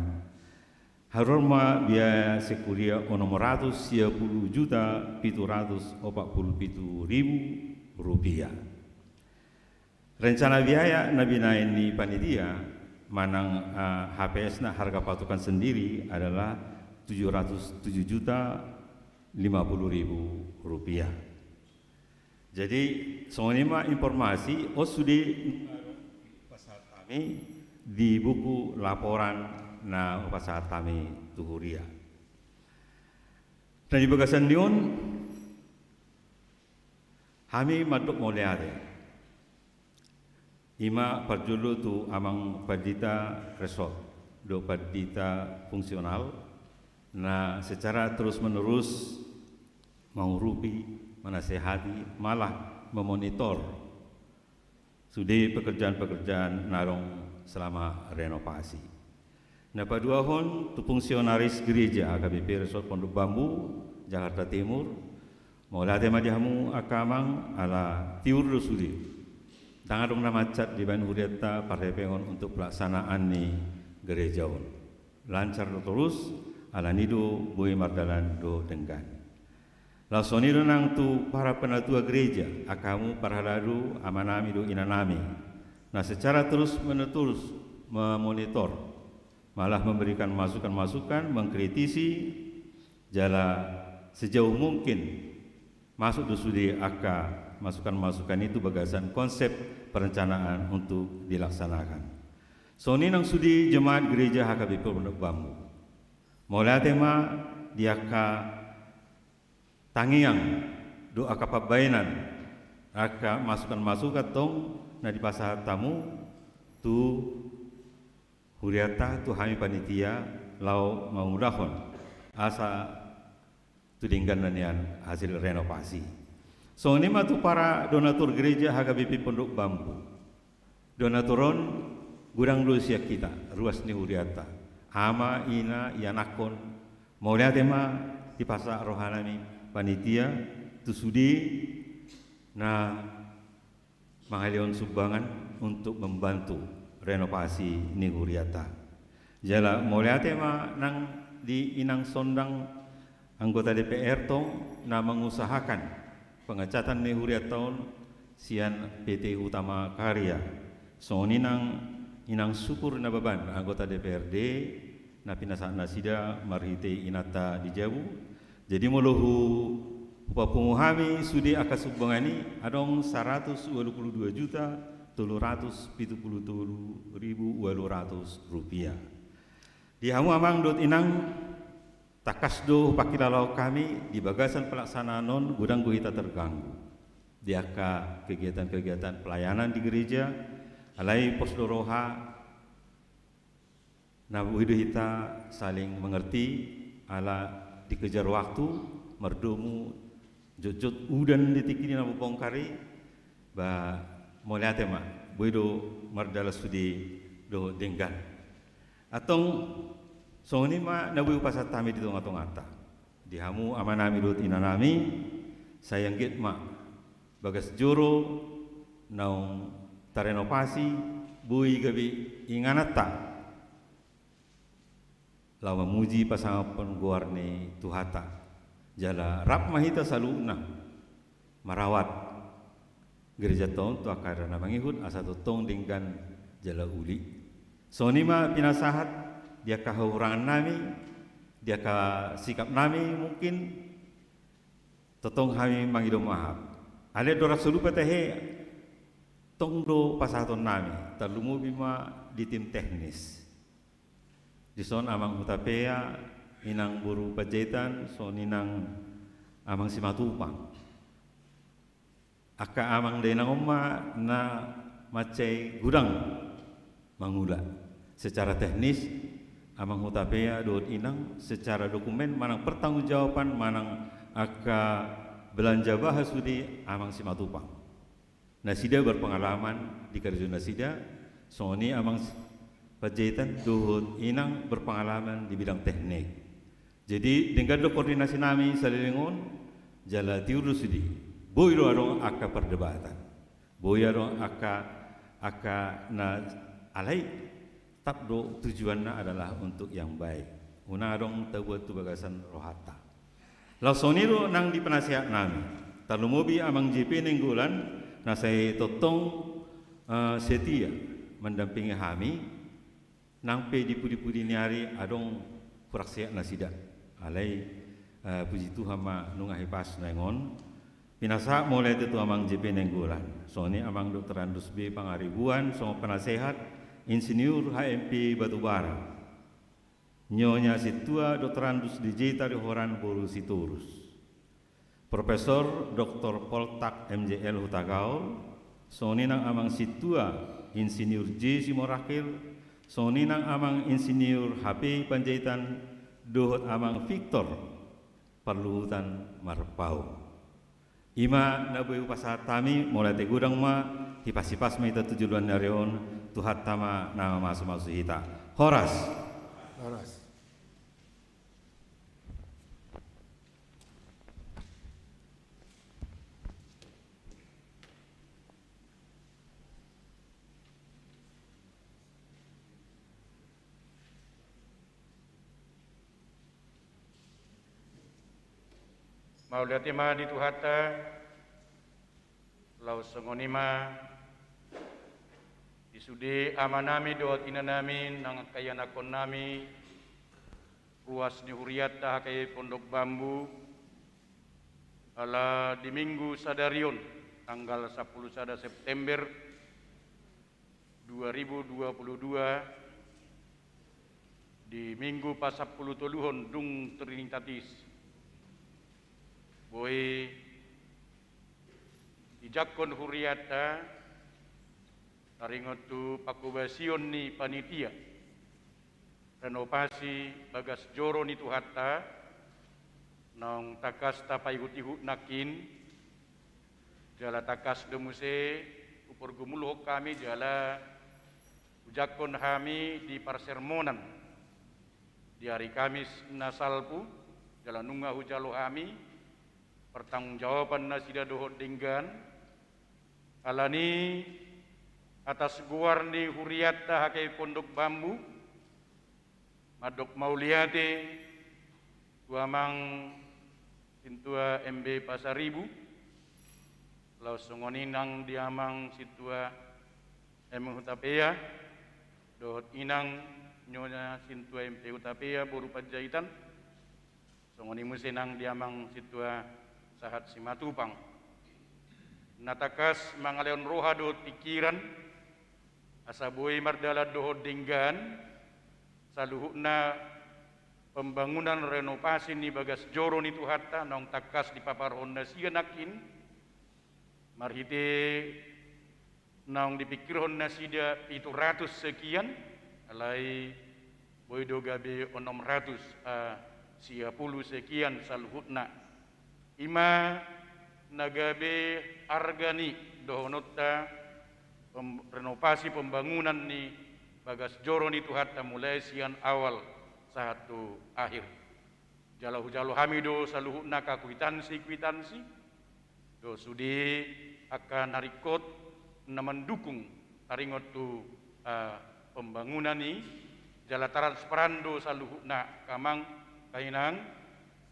haruma biaya sekuria 610 juta 747 ribu rupiah. Rencana biaya nabina ini panitia manang HPS na harga patokan sendiri adalah 707 juta 50 ribu rupiah. Jadi semua informasi sudi pasal kami di buku laporan na pasal kami Tuhuria. Dan di bagasan diun kami maduk moleade. Ima parjulu tu amang padita resort, do padita fungsional. Nah, secara terus-menerus mengurupi, menasehati, malah memonitor sudi pekerjaan-pekerjaan narong selama renovasi. Nah, pada tahun tu fungsionaris gereja AKBP Resort Pondok Bambu Jakarta Timur mulai madihamu akamang ala tiur sudi. Tangadong nama cat di Ban Huriata Partai Pengon untuk pelaksanaan ni gerejaon. Lancar do terus alanido bui mardalan do denggan. Lasonido nang tu para penatua gereja, akamu parhaladu amanami do inanami. Nah secara terus menerus memonitor, malah memberikan masukan-masukan, mengkritisi jala sejauh mungkin masuk do sudi aka masukan-masukan itu bagasan konsep perencanaan untuk dilaksanakan. So ni nang sudi jemaat gereja HKBP Pondok Bambu. Mulai tema diaka tangiang do aka pabainan aka masukan-masukan tong na di pasar tamu tu huriata tu hami panitia lau mengudahon asa tu dinggan nanian hasil renovasi. So ini mah tu para donatur gereja HKBP Pondok Bambu. Donaturon gudang dosia kita, ruas ni huriata. Ama ina yanakon. Mau lihat tema di pasar rohanami panitia tu sudi na mangalion sumbangan untuk membantu renovasi ni huriata. Jala mau lihat tema nang di inang sondang anggota DPR tong na mengusahakan pengecatan ni huriata sian PT Utama Karya. So inang syukur na beban anggota DPRD na pinasaan nasida marhite inata di Jawu. Jadi muluhu upapunguhami sudi aka subbangani adong 122.777.800 rupiah. Di hamu amang dot inang takasdo pakilalau kami di bagasan pelaksanaan gudang guhita terganggu. Di aka kegiatan-kegiatan pelayanan di gereja alai posdoroha na hita saling mengerti ala dikejar waktu merdomu jojot udan ditikini na bongkari ba moliate ma buido mardala sudi do denggan atong soni ma nabu pasatami di tonga-tongata dihamu amanami do inanami sayang git ma bagas joro naung renovasi bui gabi inganata lawa muji pasangan pengguarne tuhata jala rap mahita saluna marawat gereja tong tu akarana mangihut asa tong dengan jala uli sonima pinasahat dia kahurangan nami dia ka sikap nami mungkin totong kami mangido mahap ale dorak sulupa tehe tongdo pasaton nami talumu bima di tim teknis di son amang hutapea inang buru pajetan son inang amang simatupang aka amang denang umma na macai gudang mangula secara teknis amang hutapea dot inang secara dokumen manang pertanggungjawaban manang aka belanja bahas sudi amang simatupang. Nasida berpengalaman di kerja Nasida, Sony amang pajetan duhut inang berpengalaman di bidang teknik. Jadi dengan do koordinasi nami salilingon jala tiuru sudi. Boy do arong aka perdebatan. Boy arong aka na alai tap do tujuanna adalah untuk yang baik. Una arong tabuat tu bagasan rohata. Lau Sony do nang di penasihat nami. Talumobi amang JP nenggulan na saya totong setia mendampingi kami nang pe di pudi-pudi ni hari adong kuraksiak nasida alai puji Tuhan ma nungahi pas nengon pinasa mulai itu amang JP nenggulan soni amang Dr. Andus B Pangaribuan so penasehat insinyur HMP Batubara nyonya situa Dr. Andus DJ Tarihoran Boru Siturus Profesor Dr. Poltak MJL Hutagaul, soni nang amang situa Insinyur J Simorakil, soni nang amang Insinyur HP Panjaitan, dohot amang Victor Perluhutan Marpau. Ima nabuyu pasatami mulai te gudang ma hipasipas ma ita tujuan narion tuhat tama nama masu-masu hita. Horas. Mauliatima di Tuhata, lau songonima, isude amanami doa tinanami nang kayanakon nami, ruas ni huriata kay Pondok Bambu, ala di Minggu Sadarion, tanggal 10 sada September 2022, di Minggu pasapuluh toluhon dung Trinitatis, boy ijakon huriata taringotu pakubasion ni panitia renovasi bagas joro ni Tuhata nang takas tapai hutihu nakin jala takas demuse upur gumuluh kami jala ujakon kami di parsermonan di hari Kamis nasalpu jala nunga hujalo kami pertanggungjawaban nasida dohot dinggan alani atas guar ni huriata hakai Pondok Bambu madok mauliate tuamang sintua MB Pasaribu lau songoninang diamang situa Hutapea dohot inang nyonya sintua MP Hutapea boru Panjaitan songoni musenang diamang situa sahat Simatupang natakas mangaleon roha dohot pikiran asaboi mardala dohot dinggan saluhukna pembangunan renovasi ni bagas joro ni Tuhata nong takas di papar Honda sianakin marhite nong dipikir Honda sida 700 sekian alai boido gabe 600 siapulu sekian saluhutna ima nagabe argani dohonota renovasi pembangunan ni bagas joro ni Tuhata mulai sian awal satu akhir jalau hamido saluhutna ka kwitansi do sudi akan narikot na mendukung taringot tu pembangunan ni jala transparando saluhutna kamang kainang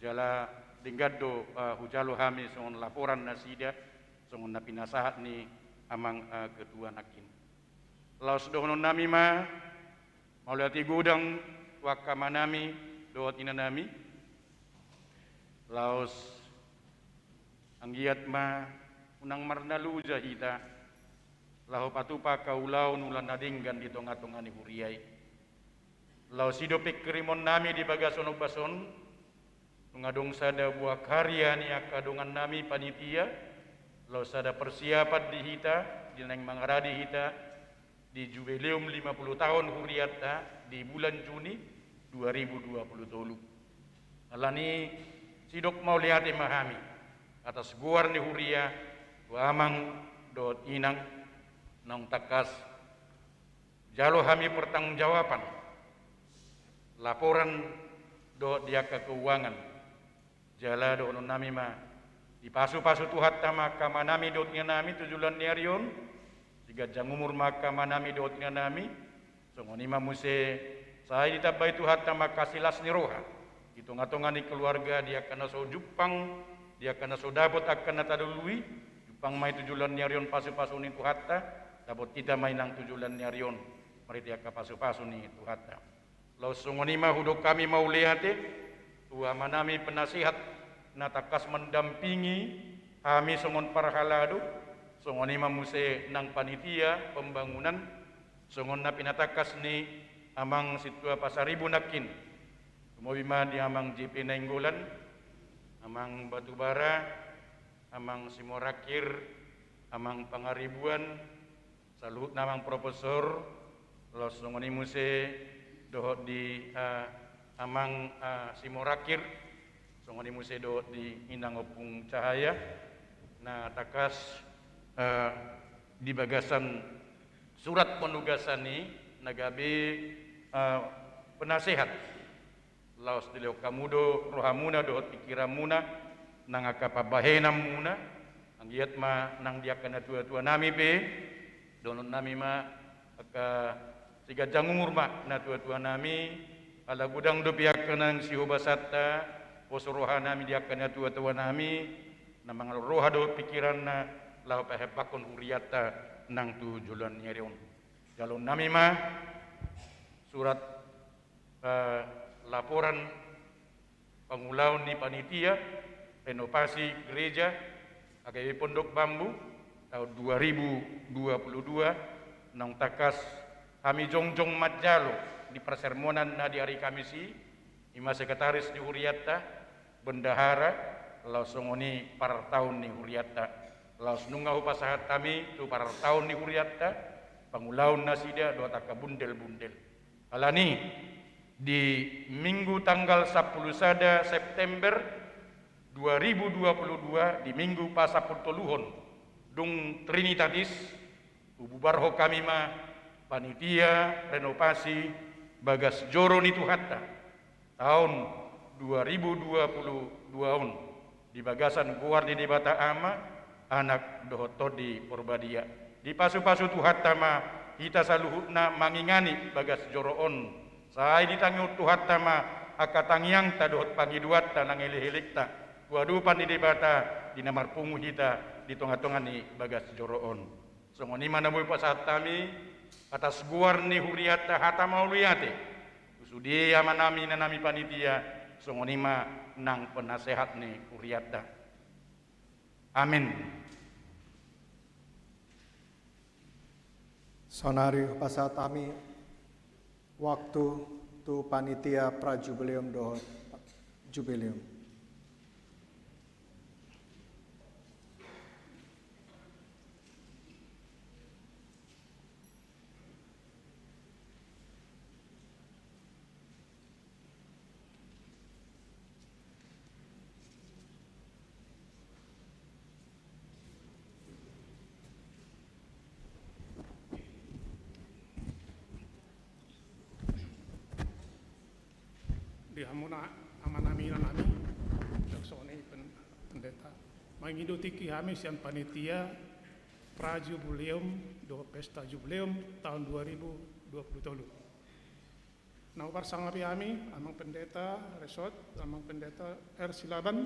jala dinggado hujalo hami songon laporan nasida songon na pinasahat ni amang ketua nakin laos dohonon nami ma mauliati gudang wakamanami doot inanami laos anggiat ma unang marnalu jahita lahu patupa kaulau nulan nadinggan di tonga-tonga ni huriai lau sidopik kerimon nami di bagasono bason tungadong sada buah karya ni akadongan nami panitia lau sada persiapan di hita di neng mangaradi hita di jubileum 50 tahun huriata di bulan Juni 2020 alani sidok mau lihat memahami atas guar ni huria amang dot inang nong takas jalo kami pertanggungjawaban laporan do dia ke keuangan jala do nami ma di pasu-pasu Tuhata maka manami do nami tujulan niarion jika jangumur maka manami do nami songoni ma muse saya ditabai Tuhata maka silas ni roha hitung-hitungan ni keluarga dia kena so Jepang dia kena so dapat akan tadului Jepang mai tujulan niarion pasu-pasu ni Tuhata dapat tidak mainang tujulan niarion mari dia ka pasu-pasu ni Tuhata lau songonima hudok kami mau lihate tua manami penasihat natakas mendampingi kami songon parhaladu songonima muse nang panitia pembangunan songon na pinatakas ni amang situa Pasaribu nakin kumobima di amang JP Nainggolan amang Batubara amang Simorakir amang Pangaribuan saluhut namang profesor los songoni muse dohot di amang Simorakir songoni muse dohot di Inang Opung Cahaya na takas di bagasan surat penugasan ni nagabe penasehat laos dileo kamudo rohamuna dohot pikiramuna nangaka pabahenam muna anggiat ma nang dia kana tua-tua nami pe donon nami ma aka siga jangumur ma na tua-tua nami ala gudang do pihak kanang si hobasata posoroha nami diakanya tua-tua nami namang roha do pikiran na lau pahepakon huriata nang tu julan nyerion jalon nami mah surat laporan pengulau ni panitia renovasi gereja AKBP Pondok Bambu tahun 2022 nang takas kami jongjong majalo di persermonan na di hari Kamisi ima sekretaris di Huriata bendahara laos songoni par tahun ni Huriata laos nungau pasahat kami tu par tahun ni Huriata pangulaun nasida dua taka bundel-bundel alani di minggu tanggal 10 September 2022 di minggu pasapurtoluhon dung Trinitatis ububarho kami mah panitia renovasi bagas joro ni Tuhatta tahun 2022 di bagasan guar di Debata Ama anak dohoto di Purbadia di pasu-pasu Tuhatta mah kita saluhutna mangingani bagas joroon sai ditangi Tuhatta mah akatangiang ta dohot pangiduat ta nangelihilik ta wadupan di Debata di namar pungu kita di tongah-tongah ni bagas joroon songoni mana boy pasahat kami atas guar ni Huriata hata mauliyate usudi amanami nanami panitia songoni ma nang penasehat ni Huriata amin. Sonari pasahat kami waktu tu panitia prajubileum dohot jubileum. Di hamuna amanami nami daksone pendeta mengiduti kami sian panitia prajubileum do pesta jubileum tahun 2023 nah bersama kami amang pendeta resort amang pendeta Silaban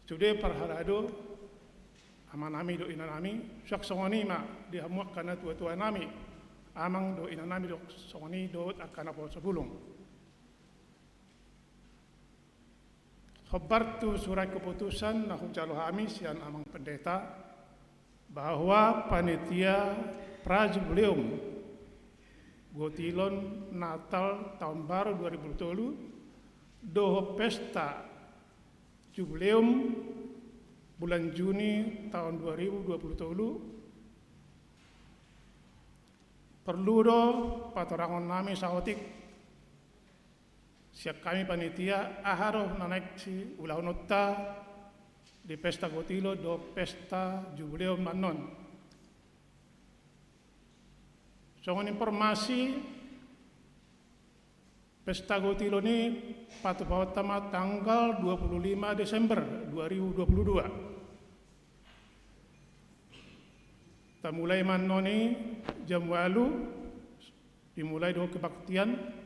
sudah perharado amanami do inanami syak songoni ma di hamuak kana tua-tua nami amang do inanami do songoni do akan apa sebelum Khabartu surat keputusan nahu jalo kami sian amang pendeta bahwa panitia prajubileum Gotilon Natal tahun baru 2020 doho pesta jubileum bulan Juni tahun 2020 perlu do patorangon nami saotik siap kami panitia aharo naik si ulah nota di pesta Gotilo do pesta jubileum manon. Soal informasi pesta Gotilo ini patu pertama tanggal 25 Desember 2022. Kita mulai manoni jam 8 dimulai do kebaktian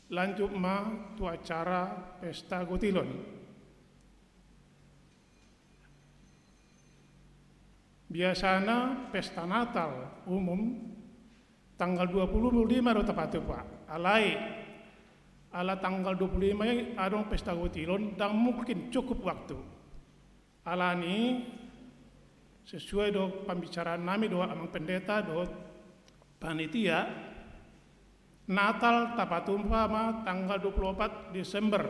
lanjut ma tu acara pesta Gotilon. Biasanya pesta Natal umum tanggal 25 do tepat Pak. Alai ala tanggal 25 ada pesta Gotilon dan mungkin cukup waktu. Alani sesuai do pembicaraan nami do amang pendeta do panitia Natal tapatumpa ma tanggal 24 Desember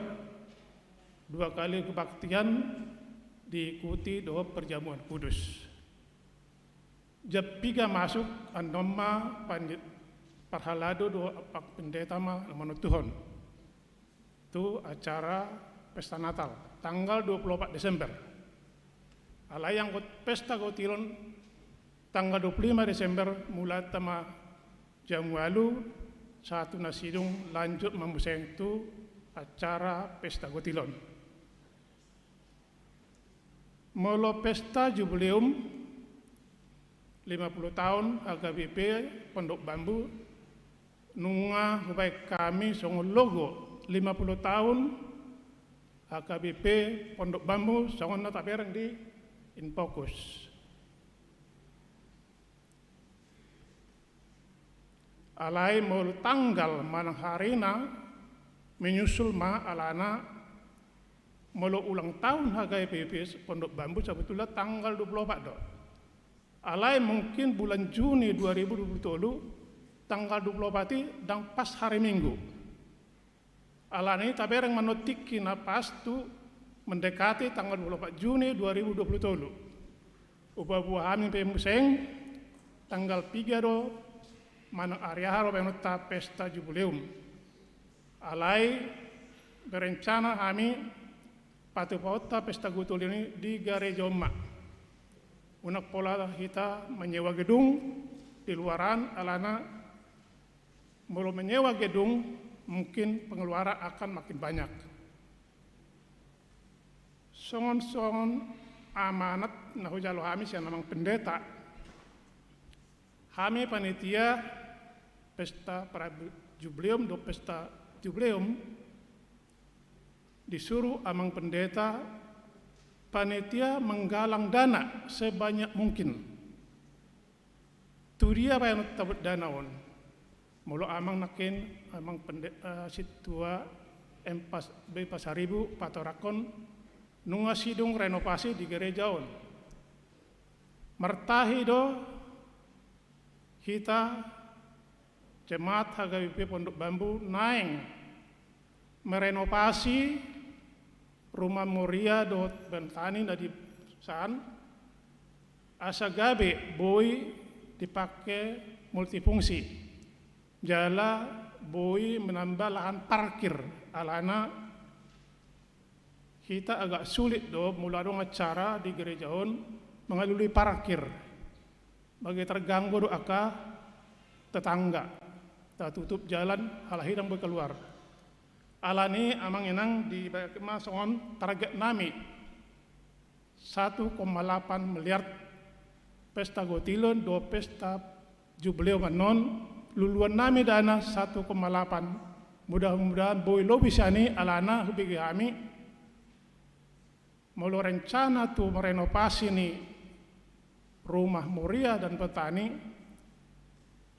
dua kali kebaktian diikuti doa perjamuan kudus. Jam 3 masuk andoma pandit parhalado doa pak pendeta ma menutuhon. Itu acara pesta Natal tanggal 24 Desember. Alayang pesta Gotilon tanggal 25 Desember mulai tama jam 8 satu nasidung lanjut membuseng itu acara pesta Gotilon. Molo pesta jubileum 50 tahun AKBP Pondok Bambu nunga baik kami song logo 50 tahun HKBP Pondok Bambu songon tak bereng di Infokus. Alai mau tanggal manang harina menyusul ma alana melo ulang tahun HKBP Pondok Bambu sebetulnya tanggal 24 do. Alai mungkin bulan Juni 2020 tanggal 24 dan pas hari Minggu. Alani tabereng menotiki na pas tu mendekati tanggal 24 Juni 2020. Upa buah amin pemuseng tanggal 3 do manang area haro menota pesta jubileum. Alai berencana kami patu pauta pesta gutul ini di Gereja Umma. Unak pola kita menyewa gedung di luaran alana belum menyewa gedung mungkin pengeluaran akan makin banyak. Songon-songon amanat nahu jalo kami yang namang pendeta. Kami panitia pesta jubileum do pesta jubileum disuruh amang pendeta panitia menggalang dana sebanyak mungkin. Tu dia apa yang tabut danaon. Mulu amang nakin amang pendeta situa empas be pasaribu patorakon nunga sidung renovasi di gerejaon. Mertahi do kita Jemaat HKBP Pondok Bambu naing merenovasi rumah Moria do bentani dari san asagabe boy dipakai multifungsi jala boy menambah lahan parkir alana kita agak sulit do mula dong acara di gerejaon mengalui parkir bagi terganggu do aka tetangga tak tutup jalan halahidang berkeluar. Alani amang enang di masongon target nami 1,8 miliar pesta gotilon do pesta jubileo manon luluan nami dana 1,8 mudah-mudahan boy lo bisa ni alana hubigi kami mau rencana tu merenovasi ni rumah Moria dan petani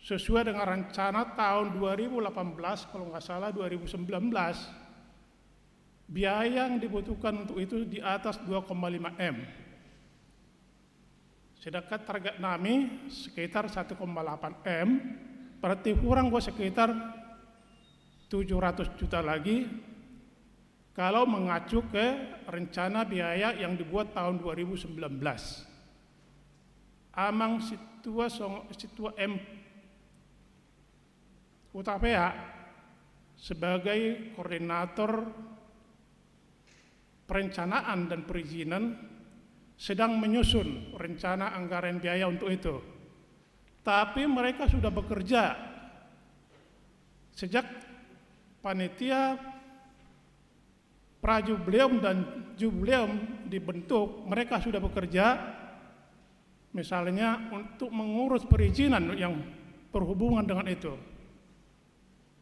sesuai dengan rencana tahun 2018 kalau nggak salah 2019 biaya yang dibutuhkan untuk itu di atas 2,5 M. Sedangkan target kami sekitar 1,8 M, berarti kurang gua sekitar 700 juta lagi kalau mengacu ke rencana biaya yang dibuat tahun 2019. Amang situa M Utapea sebagai koordinator perencanaan dan perizinan sedang menyusun rencana anggaran biaya untuk itu. Tapi mereka sudah bekerja sejak panitia prajubileum dan jubileum dibentuk, mereka sudah bekerja misalnya untuk mengurus perizinan yang berhubungan dengan itu.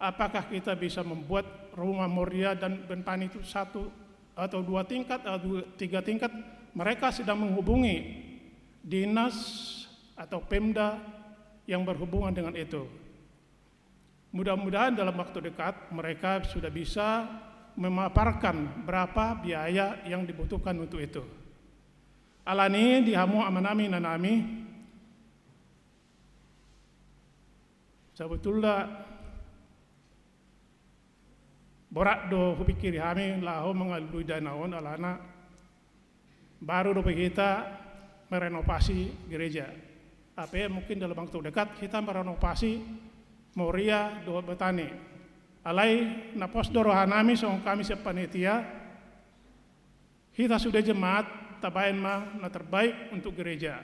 Apakah kita bisa membuat rumah Moria dan bentani itu 1 atau 2 tingkat atau 3 tingkat? Mereka sedang menghubungi dinas atau Pemda yang berhubungan dengan itu. Mudah-mudahan dalam waktu dekat mereka sudah bisa memaparkan berapa biaya yang dibutuhkan untuk itu. Alani dihamu amanami nanami sebetulnya borak do pikir kami lahu mengalui danaon alana baru do kita merenovasi gereja. Apa mungkin dalam waktu dekat kita merenovasi Moria do Betani. Alai napos do rohanami song kami sepanitia kita sudah jemaat tabain mah na terbaik untuk gereja.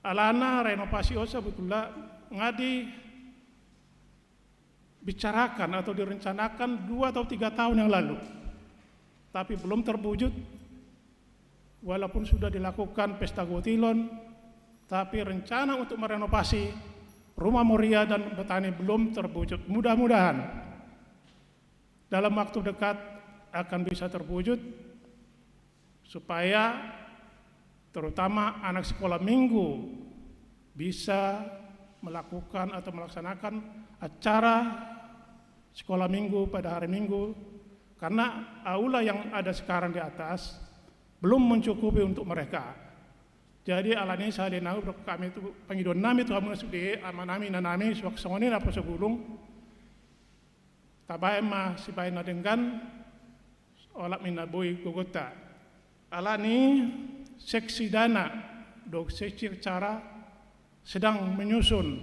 Alana renovasi osa betullah ngadi bicarakan atau direncanakan 2 atau 3 tahun yang lalu, tapi belum terwujud. Walaupun sudah dilakukan pesta gotilon, tapi rencana untuk merenovasi rumah Moria dan Betani belum terwujud. Mudah-mudahan dalam waktu dekat akan bisa terwujud supaya terutama anak sekolah minggu bisa melakukan atau melaksanakan acara sekolah minggu pada hari Minggu, karena aula yang ada sekarang di atas belum mencukupi untuk mereka. Jadi alani saya denau kami itu pengidon nami tu amun sude amanami nanami suak songoni apa sebelum tabai ma sipai na dengan olak minabui gogota. Alani seksi dana dok seksi cara sedang menyusun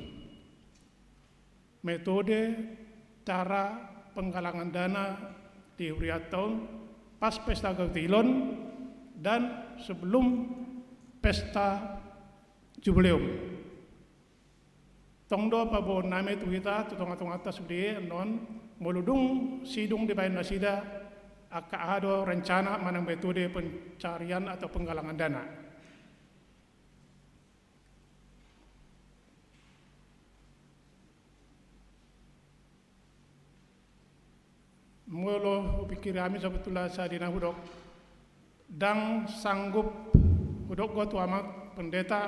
metode cara penggalangan dana di Uriat tahun pas pesta Gautilon dan sebelum pesta jubileum. Tongdo pabo name tu kita tutong atas sudah non moludung sidung di bayan nasida aka ado rencana manang metode pencarian atau penggalangan dana. Molo pikir kami sebetulnya saya dina hudok dang sanggup hudok gua tu amat pendeta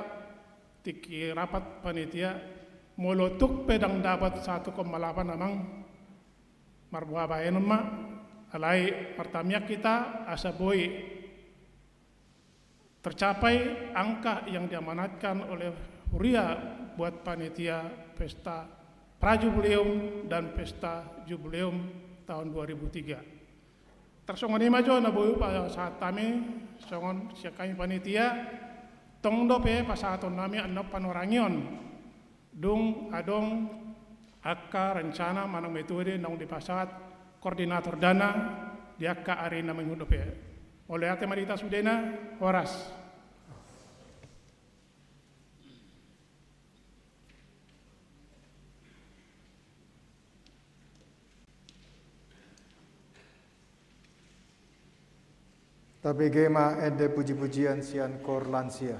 tiki rapat panitia molo tuk pedang dapat 1,8 amang marbuah bayan mak alai pertamanya kita asa boy tercapai angka yang diamanatkan oleh Huria buat panitia pesta prajubileum dan pesta jubileum tahun 2003. Tersongon ini maju na boyu pada saat kami songon siakai panitia tong dope pasaton nami anok panorangion dung adong akka rencana manang metode nong di pasat koordinator dana di akka arena mengudope. Oleh ate marita sudena horas. Tapi gema ende puji-pujian sian kor lansia.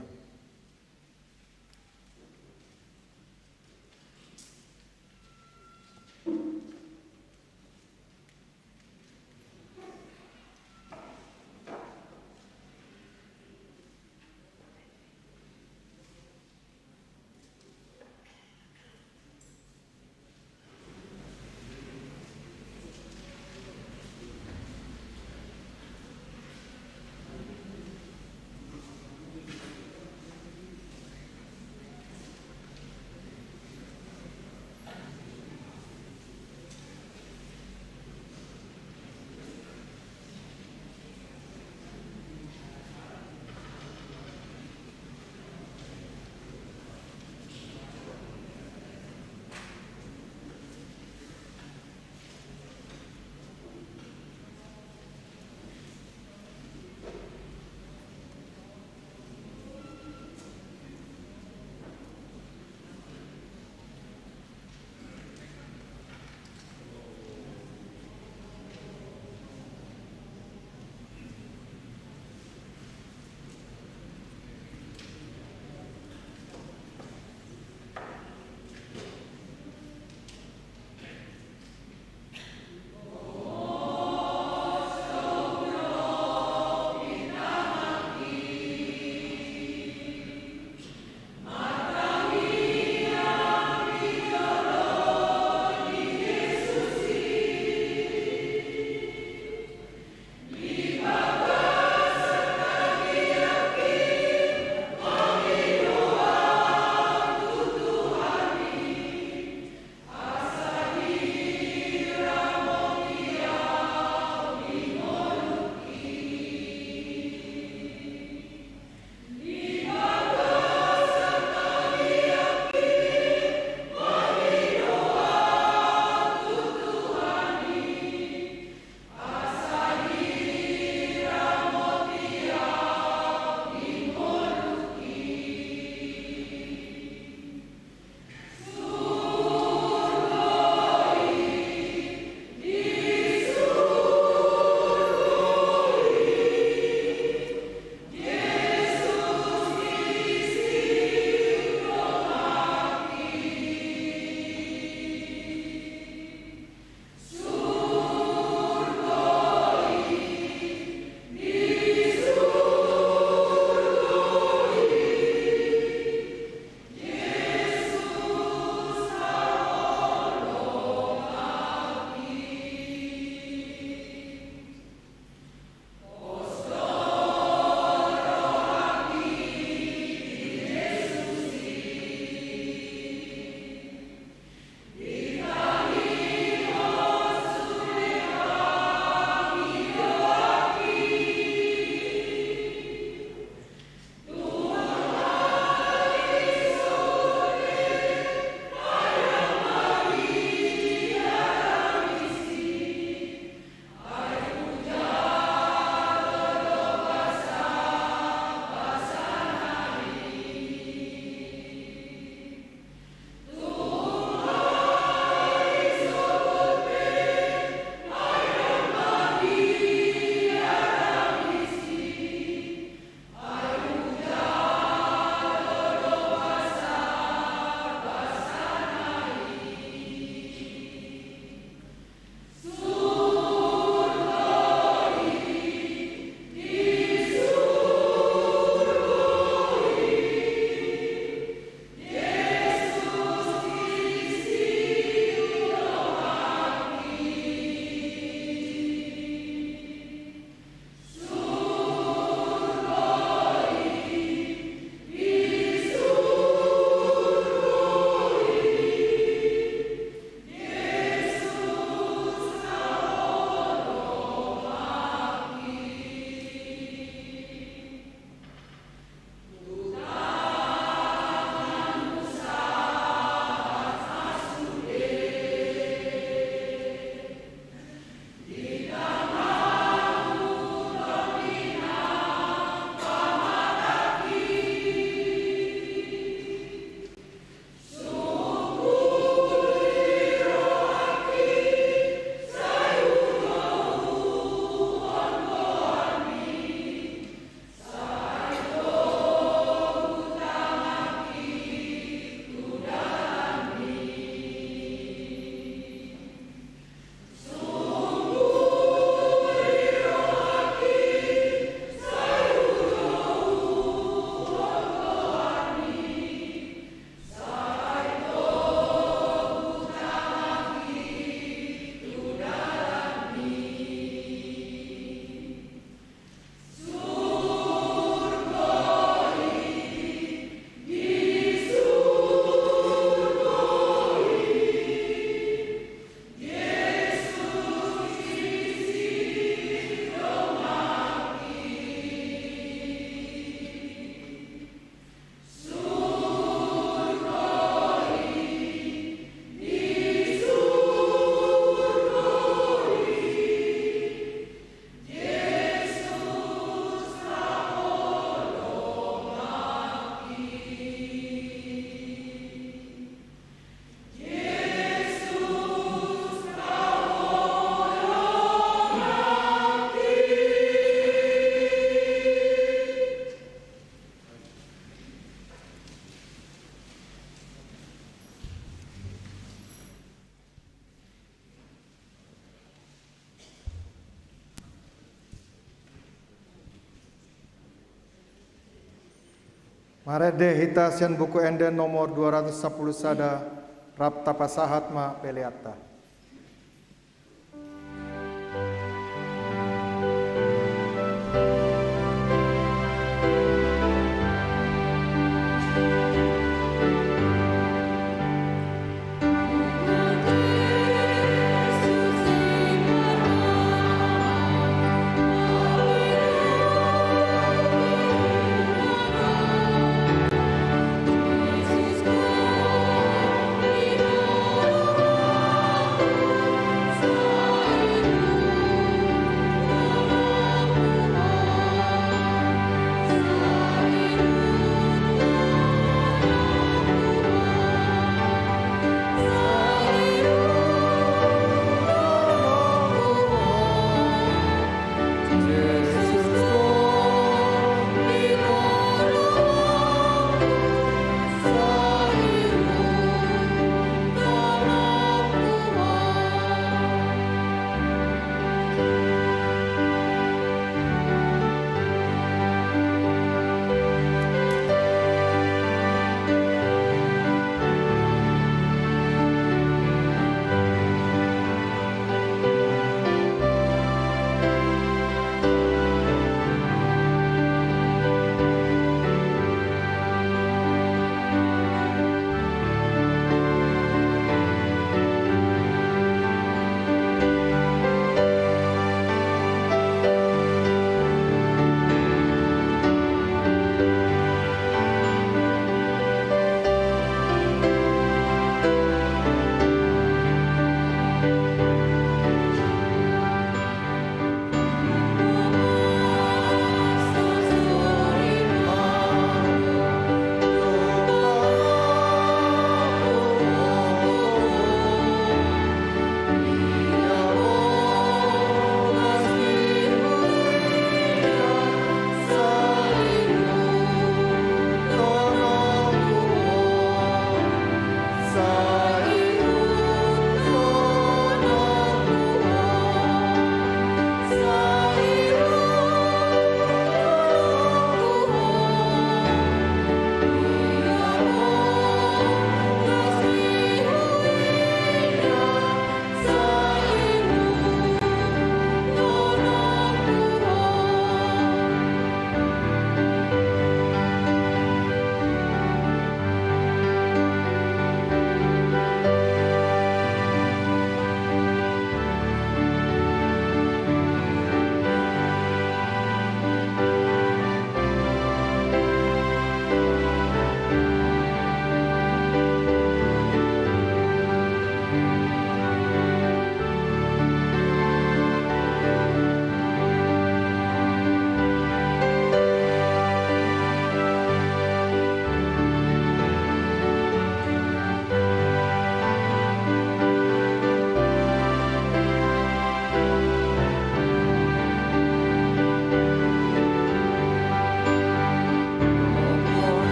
Marede hita sian buku enden nomor 210 sada rap tapasahat ma peleata.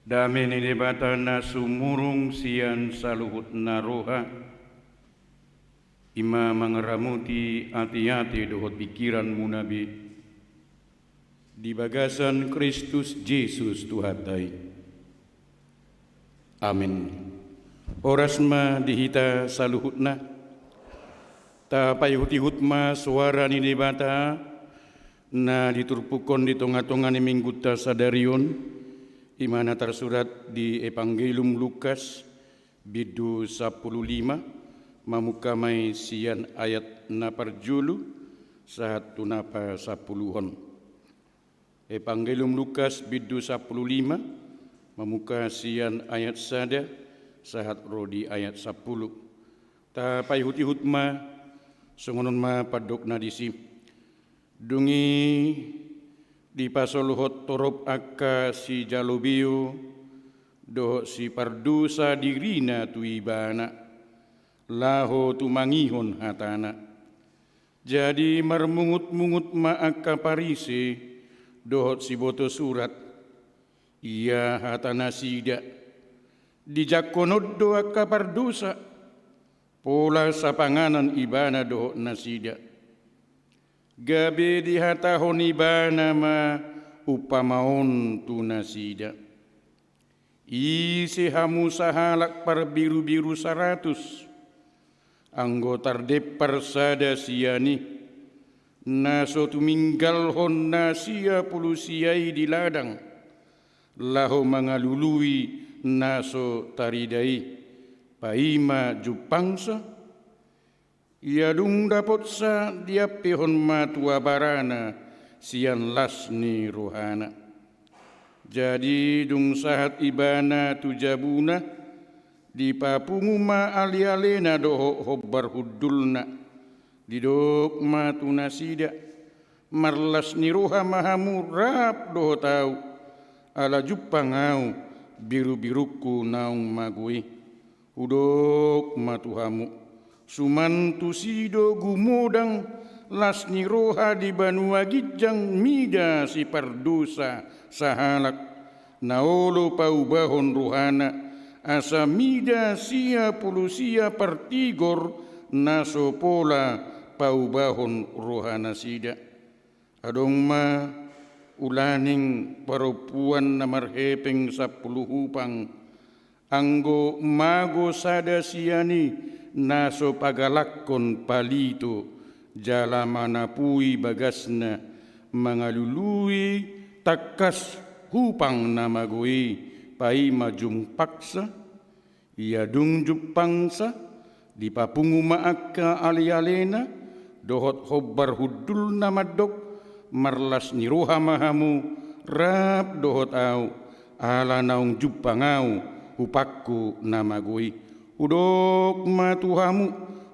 Dame ni debata na sumurung sian saluhut na roha. Ima mangeramuti hati-hati dohot pikiran munabi. Di bagasan Kristus Yesus Tuhatai. Amin. Orasma dihita saluhutna. Ta payuti-hutma suara ni debata na diturpukon di tonga-tonga ni mingguta sadarion. Imana tersurat di Evangelium Lukas bidu 15 mamukamai sian ayat na parjulu saat tunapa 10-on. Evangelium Lukas bidu 15 mamuka sian ayat sada saat rodi ayat 10. Ta payuti hutma sungonon ma padokna disi dungi di pasoluhot torop akka si jalobio doh si pardusa dirina tuibana laho tumangihon hatana jadi marmungut-mungut ma akka parise dohot si boto surat ia hatana sida dijakonod do akka pardusa pola sapanganan ibana dohot nasida gabe dihatahon ibana ma upamaon tunasida. Isi hamu sahalak par biru-biru 100. Anggotar depar sada siani. Naso tuminggal hon nasia pulusiai di ladang. Laho mangalului naso taridai. Paima jupangsa. Ia dung dapot sa dia pehon matua barana sian lasni rohana. Jadi dung sahat ibana tujabuna di papunguma ali-alena doho hobbar hudulna di dok matuna sida marlas ni roha mahamu rap doho tau ala jupangau biru-biruku naung magui udok matuhamu sumantu sido gumodang lasni roha di banua gijang mida si pardusa sahalak naolo paubahon rohana asa mida sia pulusia partigor naso pola paubahon rohana sida adong ma ulaning parupuan na marhepeng 10 hupang anggo mago sada siani naso pagalakon palito jala manapui bagasna mangalului takas hupang namagui pai majung paksa ia dung jupangsa di papunguma akka ali-alena dohot hobbar hudul namadok marlas ni roha mahamu rap dohot au ala naung jupangau upakku namagui udok matuhamu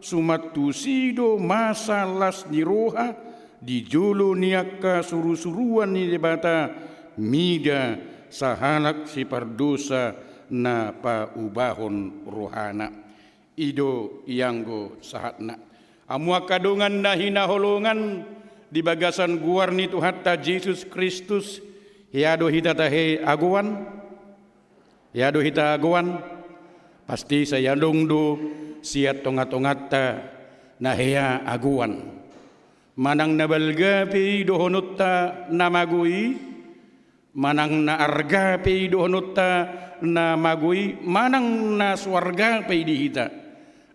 sumatu sido masalas ni roha di jolo niaka suru-suruan ni debata mida sahalak si pardosa na paubahon rohana ido ianggo sahatna amua kadongan na hinaholongan di bagasan guarni Tuhatta Yesus Kristus yado hita tahe aguan yado hita aguan pasti saya dongdo siat tongat-tongata nahea aguan manang nabalga pi dohonutta namagui manang na arga pi dohonutta namagui manang na swarga pi dihita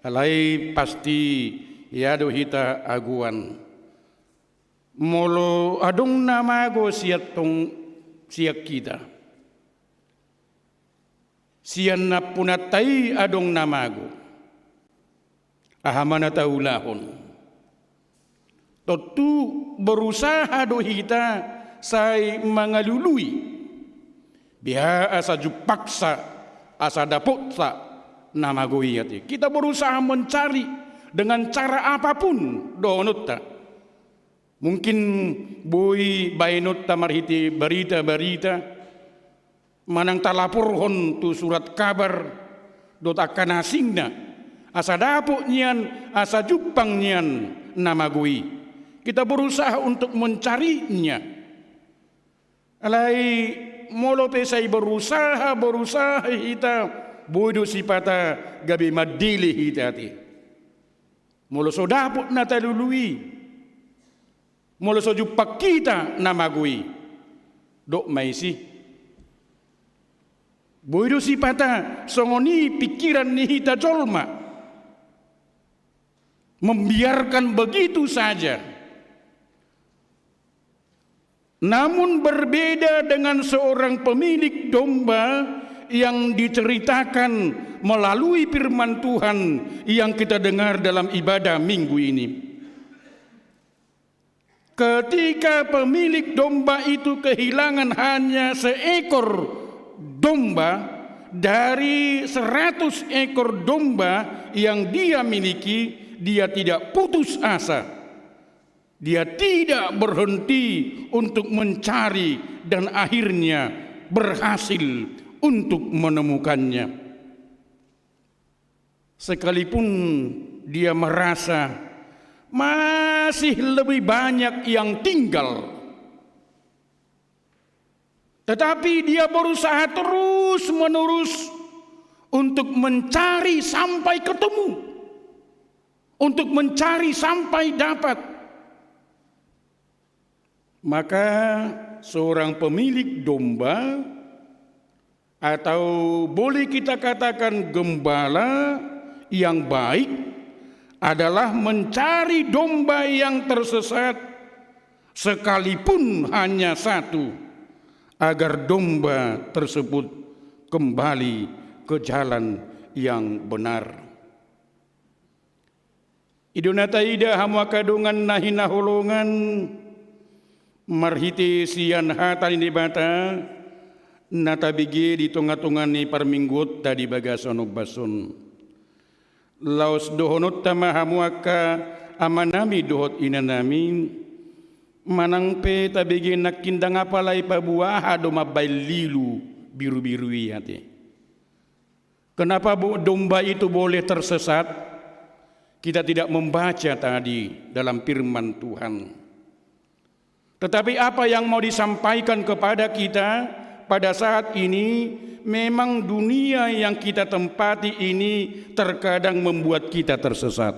alai pasti yado hita aguan molo adong namago siat tong siak kita sian na punatai adong namago ahamana taulahon totu berusaha dohita say mangalului biha asa jupaksa asa dapotsa namago iyati kita berusaha mencari dengan cara apapun donutta mungkin boy bainutta marhiti berita-berita manang talapur hon tu surat kabar dot akan asingna asa dapuk nian asa jupang nian namagui kita berusaha untuk mencarinya alai molo pe say berusaha hita bodo sipata gabi madili hita ti. Molo so dapot na talului. Molo so jupak kita na magui. Dok may si. Bodo sipata songoni pikiran ni hita jolma. Membiarkan begitu saja. Namun berbeda dengan seorang pemilik domba yang diceritakan melalui firman Tuhan yang kita dengar dalam ibadah minggu ini. Ketika pemilik domba itu kehilangan hanya seekor domba dari 100 ekor domba yang dia miliki, dia tidak putus asa. Dia tidak berhenti untuk mencari dan akhirnya berhasil untuk menemukannya. Sekalipun dia merasa masih lebih banyak yang tinggal, tetapi dia berusaha terus-menerus untuk mencari sampai ketemu, untuk mencari sampai dapat. Maka seorang pemilik domba, atau boleh kita katakan gembala yang baik, adalah mencari domba yang tersesat sekalipun hanya satu, agar domba tersebut kembali ke jalan yang benar. Idunata ida hamwa kadungan nahina holongan marhiti sian hatan ini bata natabigi di tunga-tunga ni parminggut tadi bagasonog basun laos dohonot tama hamuaka amanami dohot inanami manang pe tabigi nakindang apalay pabuaha do mabaililu biru-biru hati. Kenapa domba itu boleh tersesat? Kita tidak membaca tadi dalam firman Tuhan. Tetapi apa yang mau disampaikan kepada kita pada saat ini, memang dunia yang kita tempati ini terkadang membuat kita tersesat.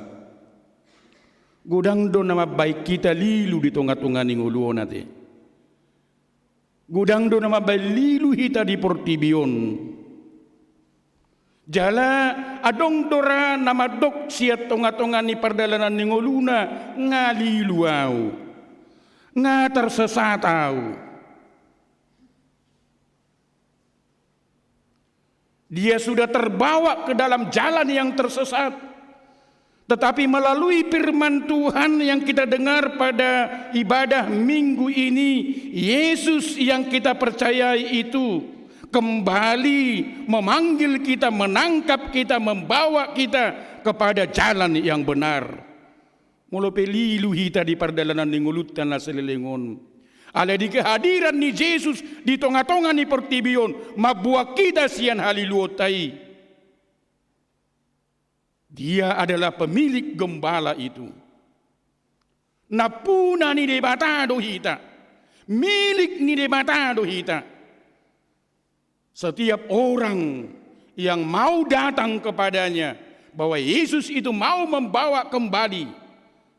Gudang do nama baik kita lilu di tengah-tengah ningulu nate. Gudang do nama baik lilu hita di portibion. Jala adong dora nama dok siat tengah-tengah ni perdalanan ninguluna ngalilu au. Nga tersesat tahu. Dia sudah terbawa ke dalam jalan yang tersesat. Tetapi melalui firman Tuhan yang kita dengar pada ibadah minggu ini, Yesus yang kita percayai itu kembali memanggil kita, menangkap kita, membawa kita kepada jalan yang benar. Mula pelilu hita di perdalanan ningulutan na selilingon. Ala di kehadiran ni Yesus di tengah-tengah ni pertibion, mabuak kita sian haliluotai. Dia adalah pemilik gembala itu. Napuna ni debatado hita. Milik ni debatado hita. Setiap orang yang mau datang kepadanya, bahwa Yesus itu mau membawa kembali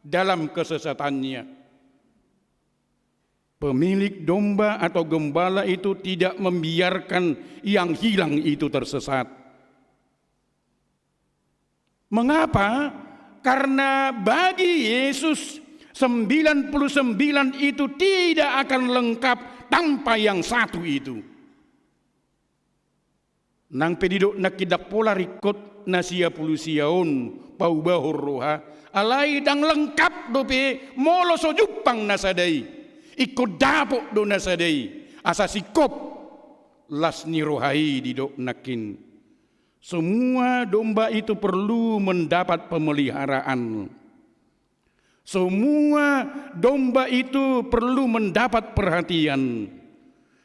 dalam kesesatannya. Pemilik domba atau gembala itu tidak membiarkan yang hilang itu tersesat. Mengapa? Karena bagi Yesus 99 itu tidak akan lengkap tanpa yang satu itu. Nang pedidok nakidak pola rikot nasia pulusiaon paubahur roha alai dang lengkap dope molo so jupang nasadai ikut dapok do nasadai asa sikop las ni rohai didok nakin. Semua domba itu perlu mendapat pemeliharaan. Semua domba itu perlu mendapat perhatian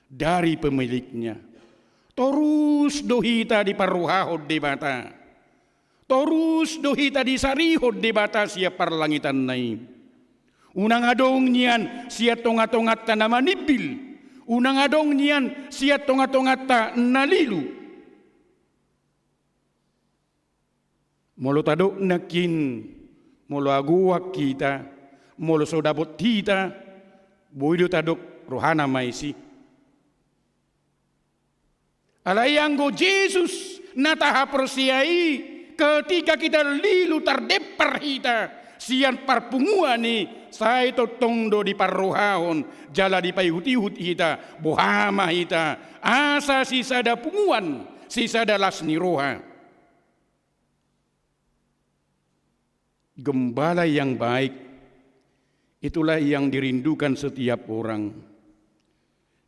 dari pemiliknya. Terus dohita di paruhahod di bata. Terus dohita di sarihod di bata siap parlangitan nai. Unang adong nian siap tongat-tongat tanaman ibil. unang adong niyan siya tonga-tongata nalilu. Molo tadok nakin, molo aguak kita, molo sodabot kita, boido tadok rohana maisi. Alayanggo Jesus nataha persiai ketika kita lilu tardepar hita sian parpungua ni saya totongdo di parrohahon jala di payhut-hut hita bohama hita asa sisada punguan sisada lasni roha. Gembala yang baik itulah yang dirindukan setiap orang.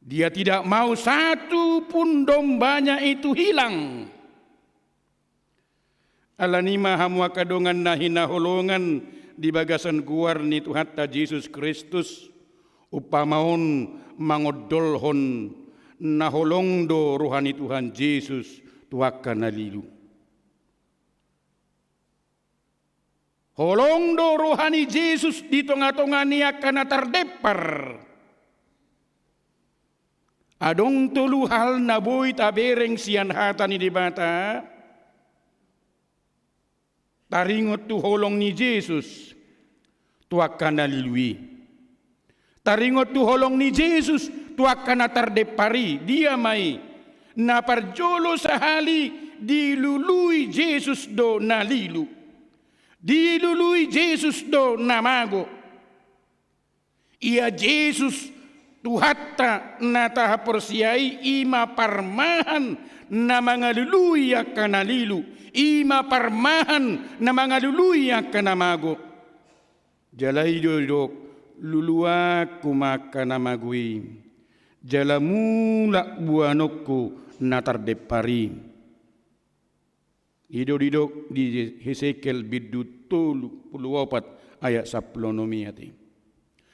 Dia tidak mau satu pun dombanya itu hilang. Alanima hamwa kadongan nahina holongan di bagasan guar ni Tuhan ta Yesus Kristus upamaon mangodolhon naholong do rohani Tuhan Yesus tuaka nalilu. Holong do rohani Yesus di tengah-tengah niya kana tardepar. Adong tulu hal na boy tabereng sian hata ni dibata. Taringot tu holong ni Jesus tuakan nalilui. Taringot tu holong ni Jesus tuakan tardepari. Dia mai na parjolo sahali dilului Jesus do nalilu. Dilului Jesus do namago. Ia Jesus Tuhatta nataha persiai ima parmahan na mangalului akan nalilu. Ima parmahan na mangalului akan namago. Jalai dodok lulua kumaka namagui. Jalamula buanokku natardepari. Idodidok di Hesekiel biddu 34 ayat 10 ati.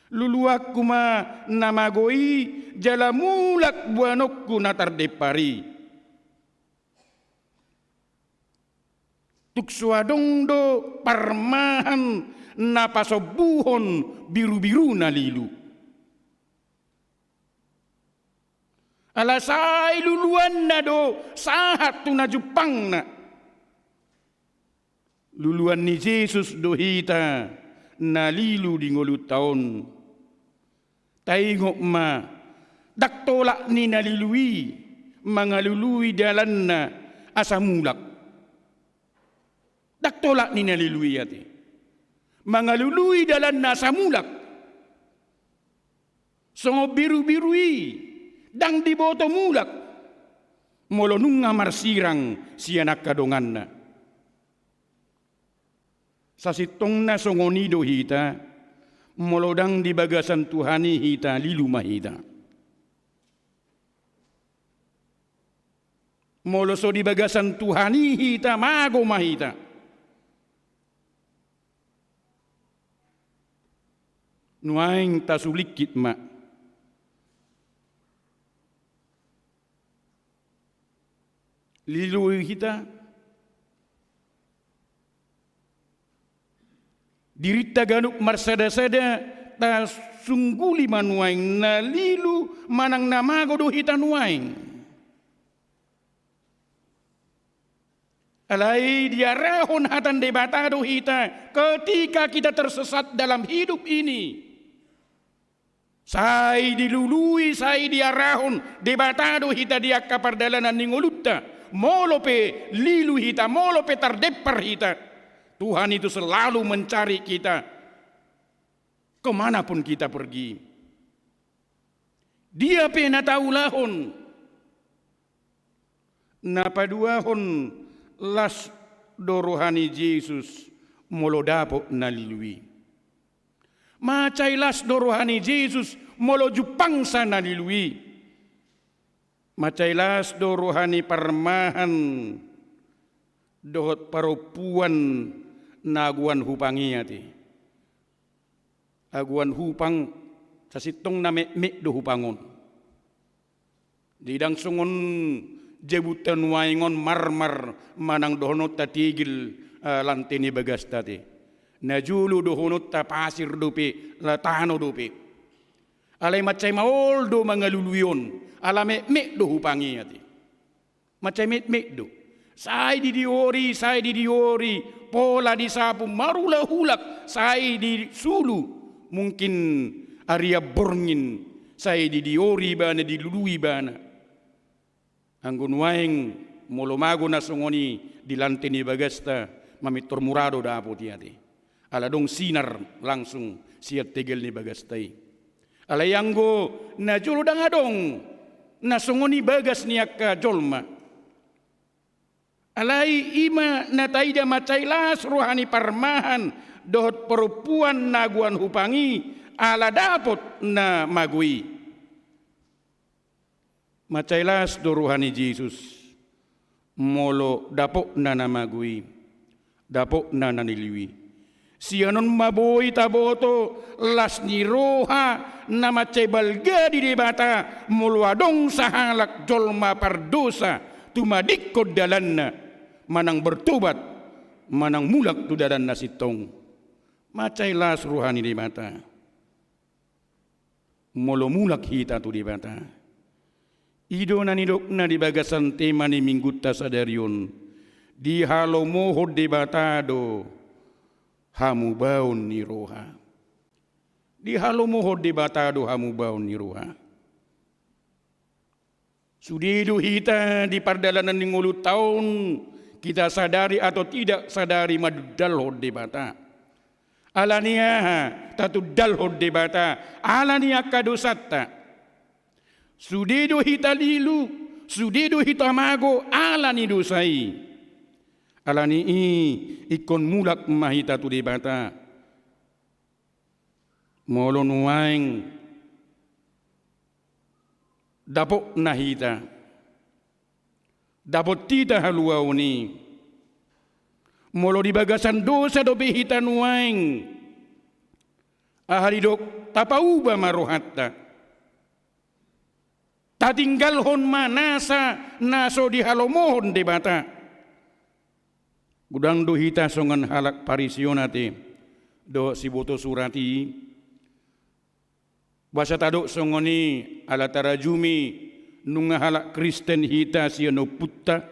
Luluak kuma namagoi jalamulak buanokku natardepari. Tuksuadong do parmahan napasobuhon biru-biru nalilu. Alasai luluan na do sahat tu na Jepang na. Luluan ni Jesus do hita nalilu di ngolu taon. Taingok ma daktolak ni nalilui mangalului dalan na asamulak. Daktolak ni nalilui ati. Mangalului dalan na asamulak. Songo biru-birui dang di boto mulak. Molonung ngamarsirang sianak kadongan na. Sa sitong na songonido hita, molodang di bagasan Tuhani hita liluma hita. Moloso di bagasan Tuhani hita mago mahita. Nuaing tasulikit ma. Lilu hita. Dirita ganuk marsada-sada ta sungguli manuaing nalilu manang namago do hita nuaing. Alai diarahon hatan debata do hita ketika kita tersesat dalam hidup ini. Sai dilului, sai diarahon debata do hita dia kapardalanan ningolutta. Molope lilu hita, molope tardepar hita. Tuhan itu selalu mencari kita kemanapun kita pergi. Dia pena tahu lahon. Napaduahon las dorohani Jesus molodapo nalilui. Macai las dorohani Jesus molo jupangsa nalilui. Macai las dorohani parmahan dohot paropuan naguan hupangi ati. Aguan hupang sasitong na me do hupangon. Didang sungon jebutan waingon marmar manang dohonot ta tigil lantini bagas tati. Najulu dohonot ta pasir dupi latano dupi. Alai macai maol do mangaluluyon. Ala mek do hupangi ati. Macai mek do. Sai di diori, pola di sapu, marula hulak, sai di sulu. Mungkin Arya borngin, sai di diori bana, di lului bana. Anggun waeng, molomago na songoni, di lanteni bagasta, mamitor murado dapo tiati. Ala dong sinar langsung, siat tegel ni bagastai. Ala yanggo, na jolo dangadong, na songoni bagas niaka jolma. Alai ima na taida macailas rohani parmahan dohot perempuan naguan hupangi ala dapot na magui. Macailas do rohani Yesus molo dapok na namagui, dapok na naniliwi. Sianon maboy taboto las ni roha na macai balga di debata molo adong sahalak jolma pardosa tumadik ko dalanna. Manang bertobat, manang mulak tu dadan nasitong. Macailas rohani di mata. Molo mulak hita tu di mata. Ido na nidok na di bagasan tema ni mingguta sadarion. Di halo mohod di batado. Hamu baun ni roha. Di halo mohod di batado hamu baun ni roha. Sudido hita di pardalanan ni ngulu tahun. Kita sadari atau tidak sadari madudal hod debata. Alania tatu dal hod debata. Alania kadosata. Sudido hita lilu, sudido hita mago, alani dosai. Alani ikon mulak mahita tu debata. Molon waeng dapok nahita. Dapat tita haluau ni. Molo di bagasan dosa do behitan waeng. Ahari dok tapauba marohatta. Tatinggal hon manasa naso di halomohon debata. Gudang do hita songan halak parisionate. Do siboto surati. Basa tadok songoni ala tarajumi. Nunga halak Kristen hita siano putta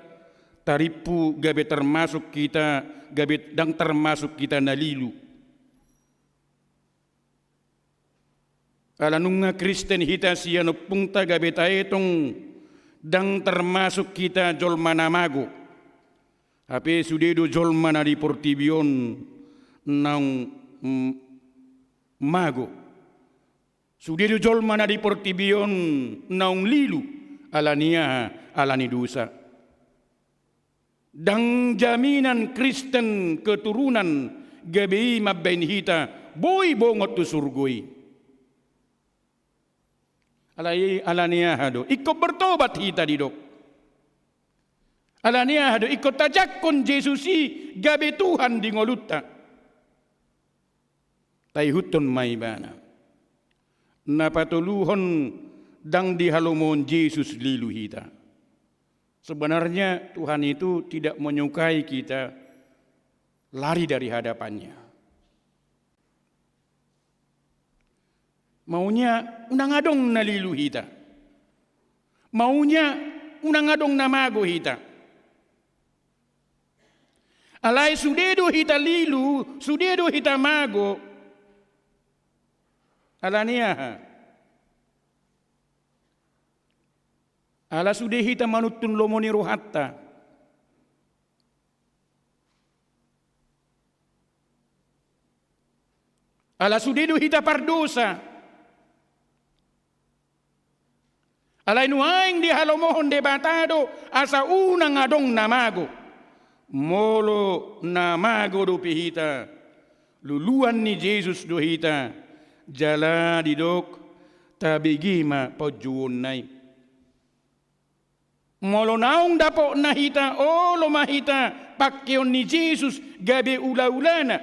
taripu gabe termasuk kita gabe dang termasuk kita nalilu. Ala nunga Kristen hita siano pungta gabe taetong dang termasuk kita jolmana mago. Ape sudedo jolmana di portibion nang mago. Sudedo jolmana di portibion naung lilu. Alania alani dosa. Dang jaminan Kristen keturunan GBI mabbain hita boy bongot tu surgoi. Alania hado ikut bertobat hita didok. Alania hado ikut tajakon Yesusi gabe Tuhan di ngolutta. Taihutun maibana. Napatuluhon dang di halomon Yesus lilu hita. Sebenarnya Tuhan itu tidak menyukai kita lari dari hadapannya. Maunya unangadong nalilu hita. Maunya unangadong namago hita. Alai sudedo hita lilu, sudedo hita mago. Alania ala sudah hita manutun lomoni rohatta. Ala sudedo hita pardosa. Ala inuaing di halomohon debatado asa unang adong namago. Molo namago do pihita. Luluan ni Yesus do hita. Jala didok tabigima pojuon nai. Molo naung dapo nahita lo mahita pakyon ni Jesus gabe ula-ulana.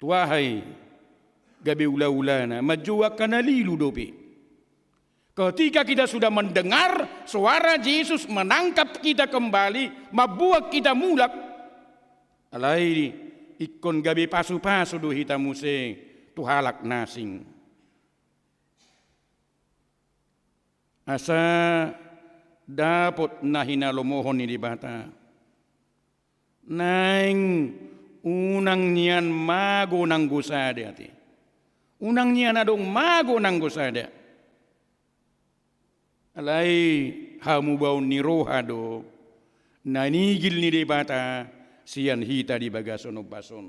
Tuahai gabe ula-ulana majua kanalilu dope. Ketika kita sudah mendengar suara Yesus menangkap kita kembali, mabuak kita mulak. Alai ikon gabe pasu-pasu do hita muse tuhalak nasing. Asa dapat na hinalomohon ni Dibata. Naing unang niyan mago ng gusada ati. Unang niyan adong mago ng gusada. Alay hamubaw ni Rohado nanigil ni Dibata siyan hita di bagason o bason.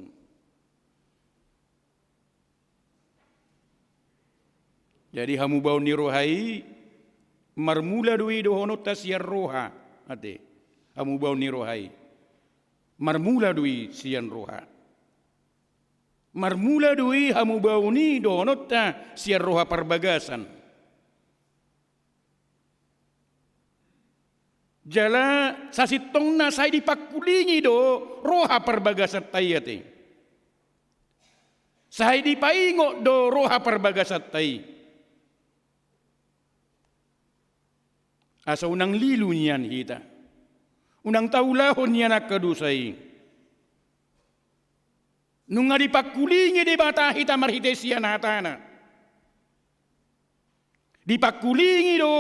Jadi hamubaw ni Rohai marmula dui dohonot tas siyan Roha ate. Hamubaw ni Rohai marmula dui siyan Roha. Marmula dui hamubaw ni dohonot ta siyan Roha parbagasan. Jala sasitong na say dipakulingi do Roha parbagasat tayate. Say dipaingo do Roha parbagasat tay. Asa unang lilu niyan hita. Unang taulahon niyan akadusay. Nung nga dipakulingi di bata hita marhite siya natana. Dipakulingi do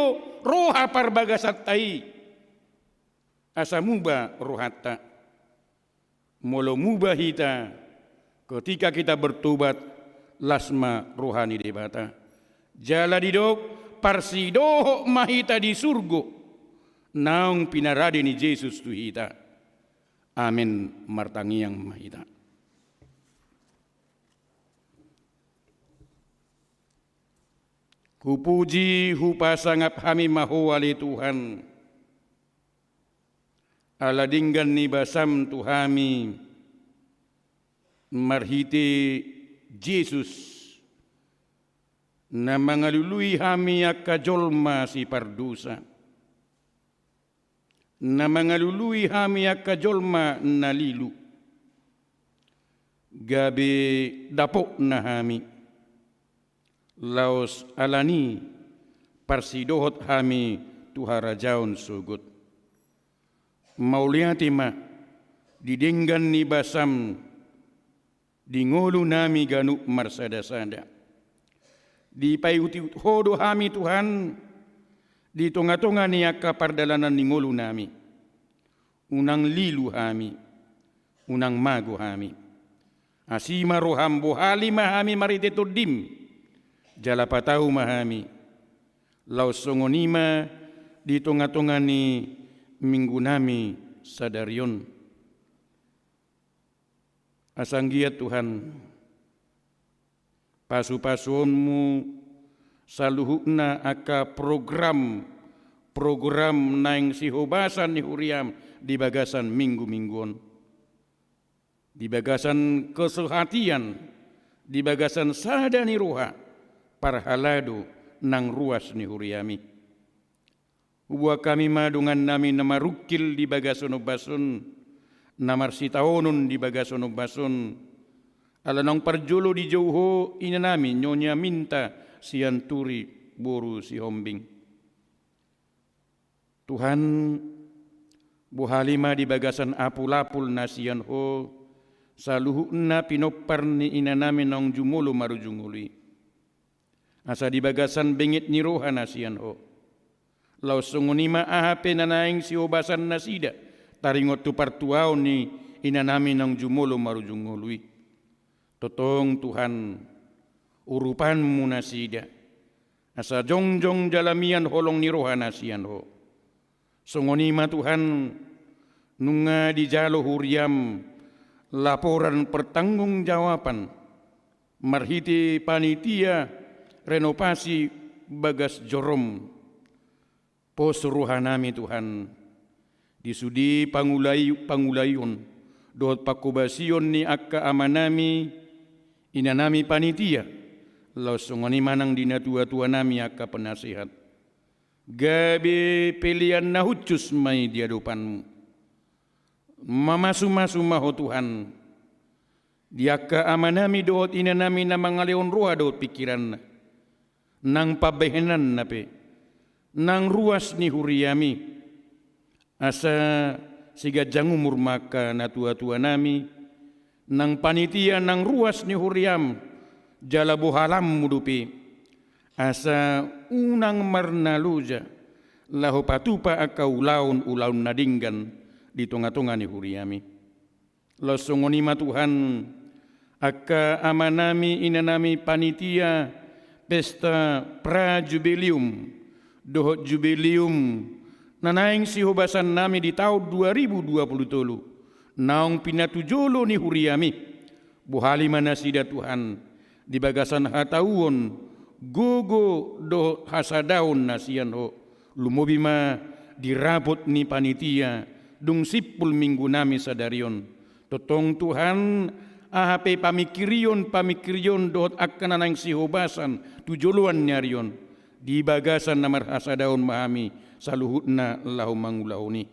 Roha parbagasat tay. Asa muba rohata. Molo muba hita ketika kita bertobat lasma rohani debata. Jala didok parsidoho mahita di surgo. Naung pinaradi ni Yesus tu hita. Amin martangiang mahita. Kupuji hupasangap hami mahuwali Tuhan. Aladinggan ni basam tuhami marhiti Yesus na mangalului hami akajolma si pardusa na mangalului hami akajolma na lilu gabi dapok na hami laos alani parsidohot hami tuharajaon sugut. Mauliati ma didenggan ni basam dingolu nami ganuk marsada-sada. Di payuti hodo hami Tuhan di tonga-tonga ni akka pardalanan ningolu nami. Unang lilu hami, unang mago hami. Asima roham bohali mahami mariteto dim. Jala patau mahami. Laos songonima di tonga-tonga ni minggu nami sadarion. Asanggiat Tuhan, pasu-pasunmu saluhukna aka program naing sihobasan ni huriam di bagasan minggu-mingguan. Di bagasan kesehatian, di bagasan sadani roha, parhalado nang ruas ni huriami. Uwa kami madungan nami namarukil di bagason bason, namarsitaonon di bagason bason. Alanang parjolo di jauho ina nami nyonya minta sian turi boru si hombing. Tuhan buhalima di bagasan apul-apul nasian ho saluhuna pinopar ni ina nami nong jumolo marujunguli. Asa di bagasan bengit ni roha nasian ho. Laos sungunima ahape na naing si obasan nasida, taringot tu partuaw ni inanami ng jumulo marujungului. Totong Tuhan, urupan mo nasida. Asa jongjong jalamian holong ni roha nasian ho. Sungunima Tuhan, nunga di jalo huriam, laporan pertanggung jawaban, marhiti panitia, renovasi bagas jorom, pos rohanami Tuhan disudi pangulayon dot pakubasion ni akka amanami inanami panitia lausungani manang dinatua-tua nami akka penasihat gabi pilihan na hucus may diadupanmu mamasu-masu maho Tuhan di akka amanami dot inanami na mangaleon ruha dot pikiran nang pabehenan nape nang ruas ni huriami asa siga jangumur maka na tua-tua nami nang panitia nang ruas ni huriam jala bohalam mudupi asa unang marnaluja lahu patupa akau ulaun nadinggan di tunga-tunga ni huriami. Losongonima Tuhan aka amanami inanami panitia pesta prajubilium dohot jubilium nanaing sihobasan nami di tahun 2023 naong pinatujolo ni huriami buhali manasida Tuhan di bagasan hatauon gogo do hasadaon nasian ho lumobima dirabot ni panitia dung sipul minggu nami sadarion totong Tuhan ahape pamikirion dohot akan nang sihobasan tujoluan nyarion di bagasan namar hasadaon mahami saluhutna lahu mangulauni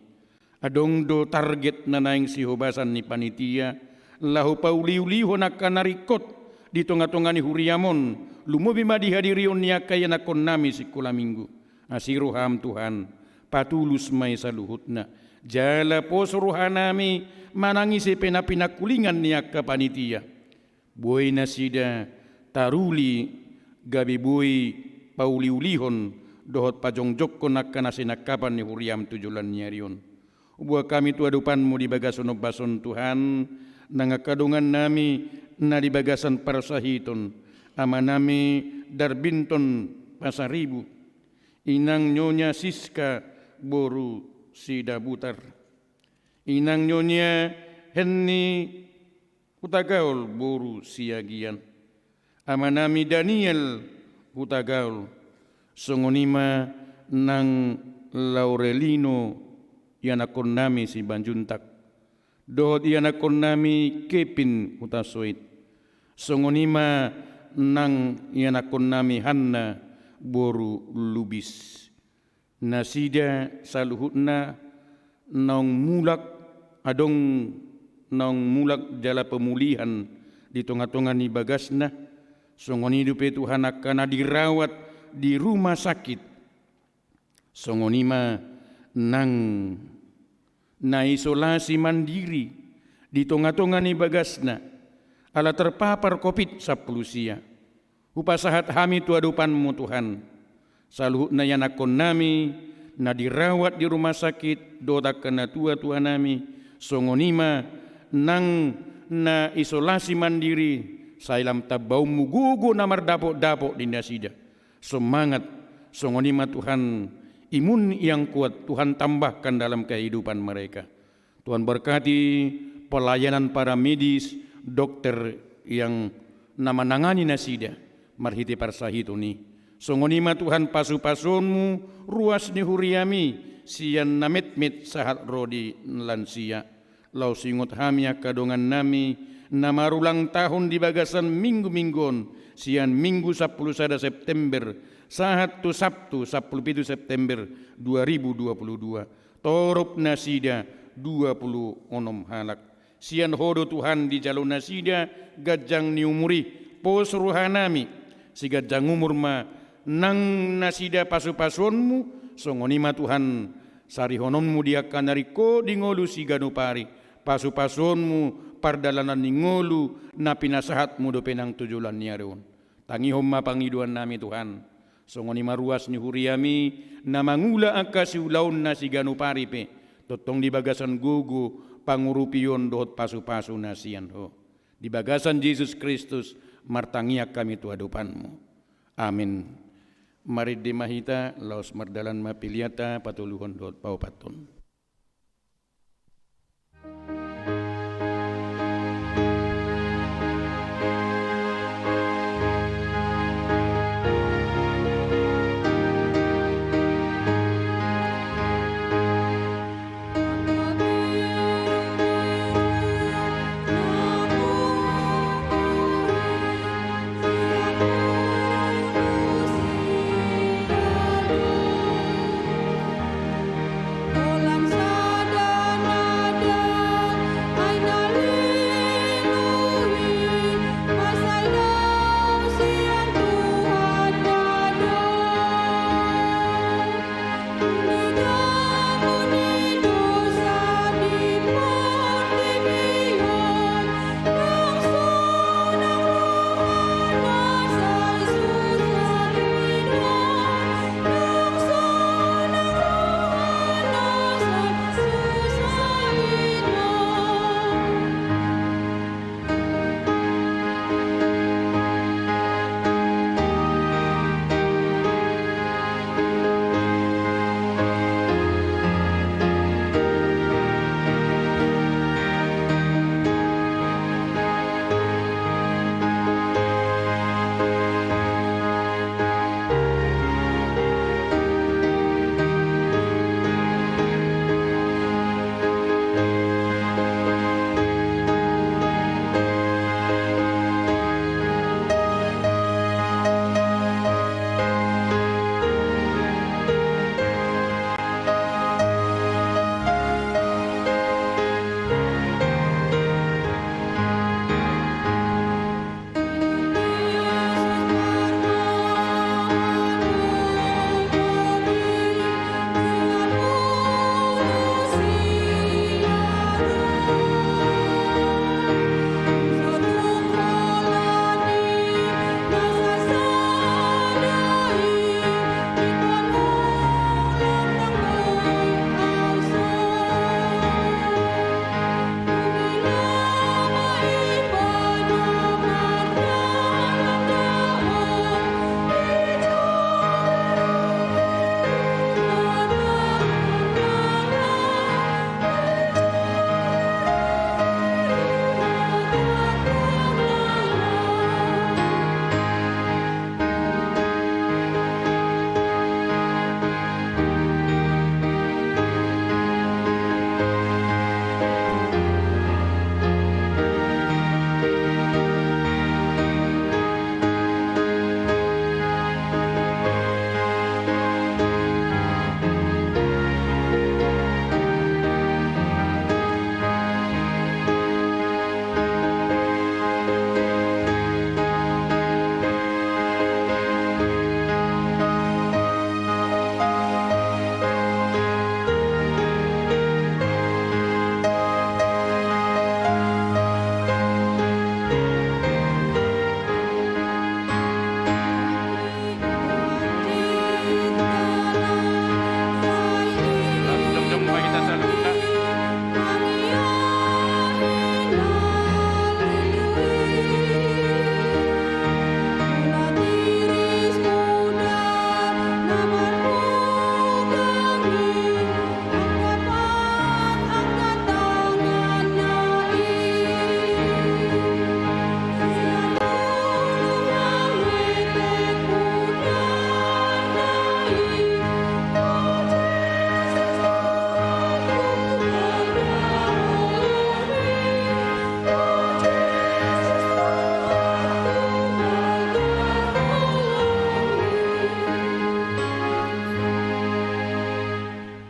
adong do target nanaing sihobasan ni panitia lahu pauliulihon akan narikot di tonga-tonga ni huriamon lumobima dihadirion niya kaya nakon nami sikula minggu asiroham Tuhan patulus may saluhutna jala posruhanami manangisi penapinakulingan niya ka panitia buhay na sida taruli gabi buhay pauliulihon dohot pajongjok ko nakanasinakapan ni huriam tujulan nyarion buah kami tuadupanmu di bagasan bason Tuhan nangakadungan nami na di bagasan parasahiton ama nami darbinton pasaribu inang nyonya Siska boru sida butar inang nyonya Henni Hutagaul boru siagian ama nami Daniel Hutagaul songonima nang Laurelino yanakon nami si Banjuntak dohot yanakon nami Kepin Hutasoit songonima nang yanakon nami Hanna boru lubis nasida saluhutna naung mulak adong naung mulak jala pemulihan di tonga-tonga ni bagasna songoni dupe Tuhan akan dirawat di rumah sakit songonima nang na isolasi mandiri di tonga-tonga ni bagasna ala terpapar COVID-19 sia upasahat hami tuadupanmu Tuhan saluhutna yanakon nami na dirawat di rumah sakit dodak kena tua nami songonima nang na isolasi mandiri sailam tabau mugugu namar dapok-dapok di nasida semangat songonima Tuhan imun yang kuat Tuhan tambahkan dalam kehidupan mereka. Tuhan berkati pelayanan para medis, dokter yang nama nangani nasida marhiti parsahituni. Songonima Tuhan pasu-pasunmu ruas ni huriami sian namet-met sahat rodi lansia. Lau singot hamia kadongan nami namarulang tahun di bagasan minggu-minggon sian minggu 10 September sahat tu Sabtu 17 September 2022 torop nasida 26 halak sian hodo Tuhan di jalur nasida gajang ni umuri pos ruhanami si gajang umur ma nang nasida pasu-pasunmu songonima Tuhan sarihononmu dia kanariko di ngolu si ganupari pasu-pasunmu pardalanan ni ngolu na pinasahatmu do penang tujulan niareon tangihom mapangiduan nami Tuhan songonima ruas ni huriami na mangula akasi ulaun na si ganupari pe totong di bagasan gugu pangurupion dohot pasu-pasu nasian ho di bagasan Yesus Kristus martangiak kami tuadupanmu amin. Mari dimahita laos mardalan mapiliata patuluhon dohot paupaton. Hola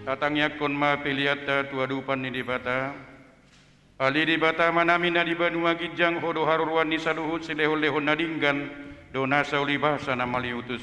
Satangnya kon ma piliata tuadupan ni dibata. Ali dibata manamina di Banua Gijang hodo haruruan ni saluhut silehon-lehon nadinggan dona sauli bahasa namaliutus.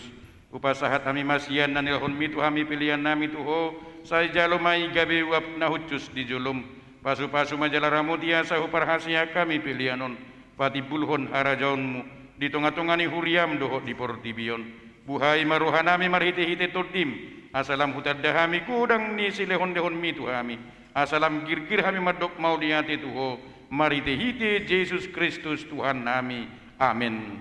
Upasahat kami masian nanilhon mitu kami pilihan nami tuho saya jalomai gabe uap nahucus di julum. Pasu-pasu majalah ramutia sahu parhasia kami pilihanon. Pati bulhon harajaunmu di tongah-tongani huriam dohok di portibion. Buhai maruhanami marhite-hite todim. Asalam hutadahami kudang ni silehon-lehon mitu kami. Asalam girgir kami madok mau diati tuho. Marhite-hite Yesus Kristus Tuhan nami. Amin.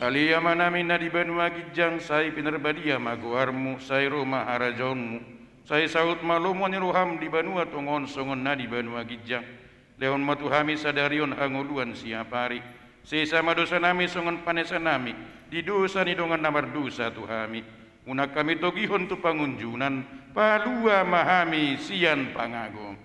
Alia manamin na di Banua Gijang say pinarbadia maguarmu say rumah harajonmu say saut malumo ni ruham di Banua tungon songon na di Banua Gijang leon matuhami sadarion hanguluan siapari sisa madosa nami songon panesa nami di dosa ni dongan namar dosa tuhami unak kami togihon tu pangunjunan palua mahami sian pangago.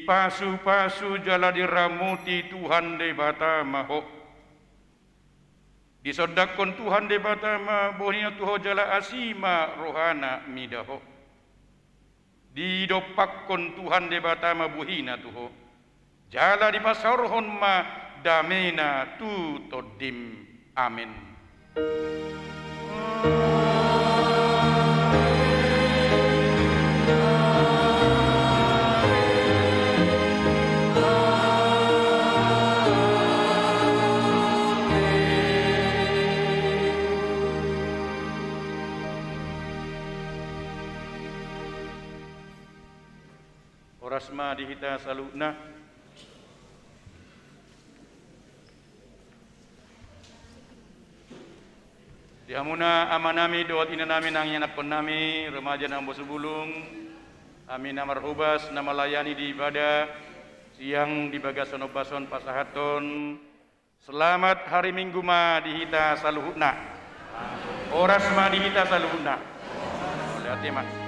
Pasu-pasu jala diramuti Tuhan debata maho. Disodakon Tuhan debata ma bohnya tuho jala asima rohana midaho. Didopakkon Tuhan debata ma buhina tuho. Jala dipasarhon ma damena tu todim. Amin. Orasma dihita saluna dihamuna amanami doat ina nami nang yanakon nami remaja nang bosubulung amin amarhubas nama layani di ibadah siang di bagason opason pasahaton selamat hari Minggu ma dihita saluhuna orasma dihita saluhuna oleh hati mak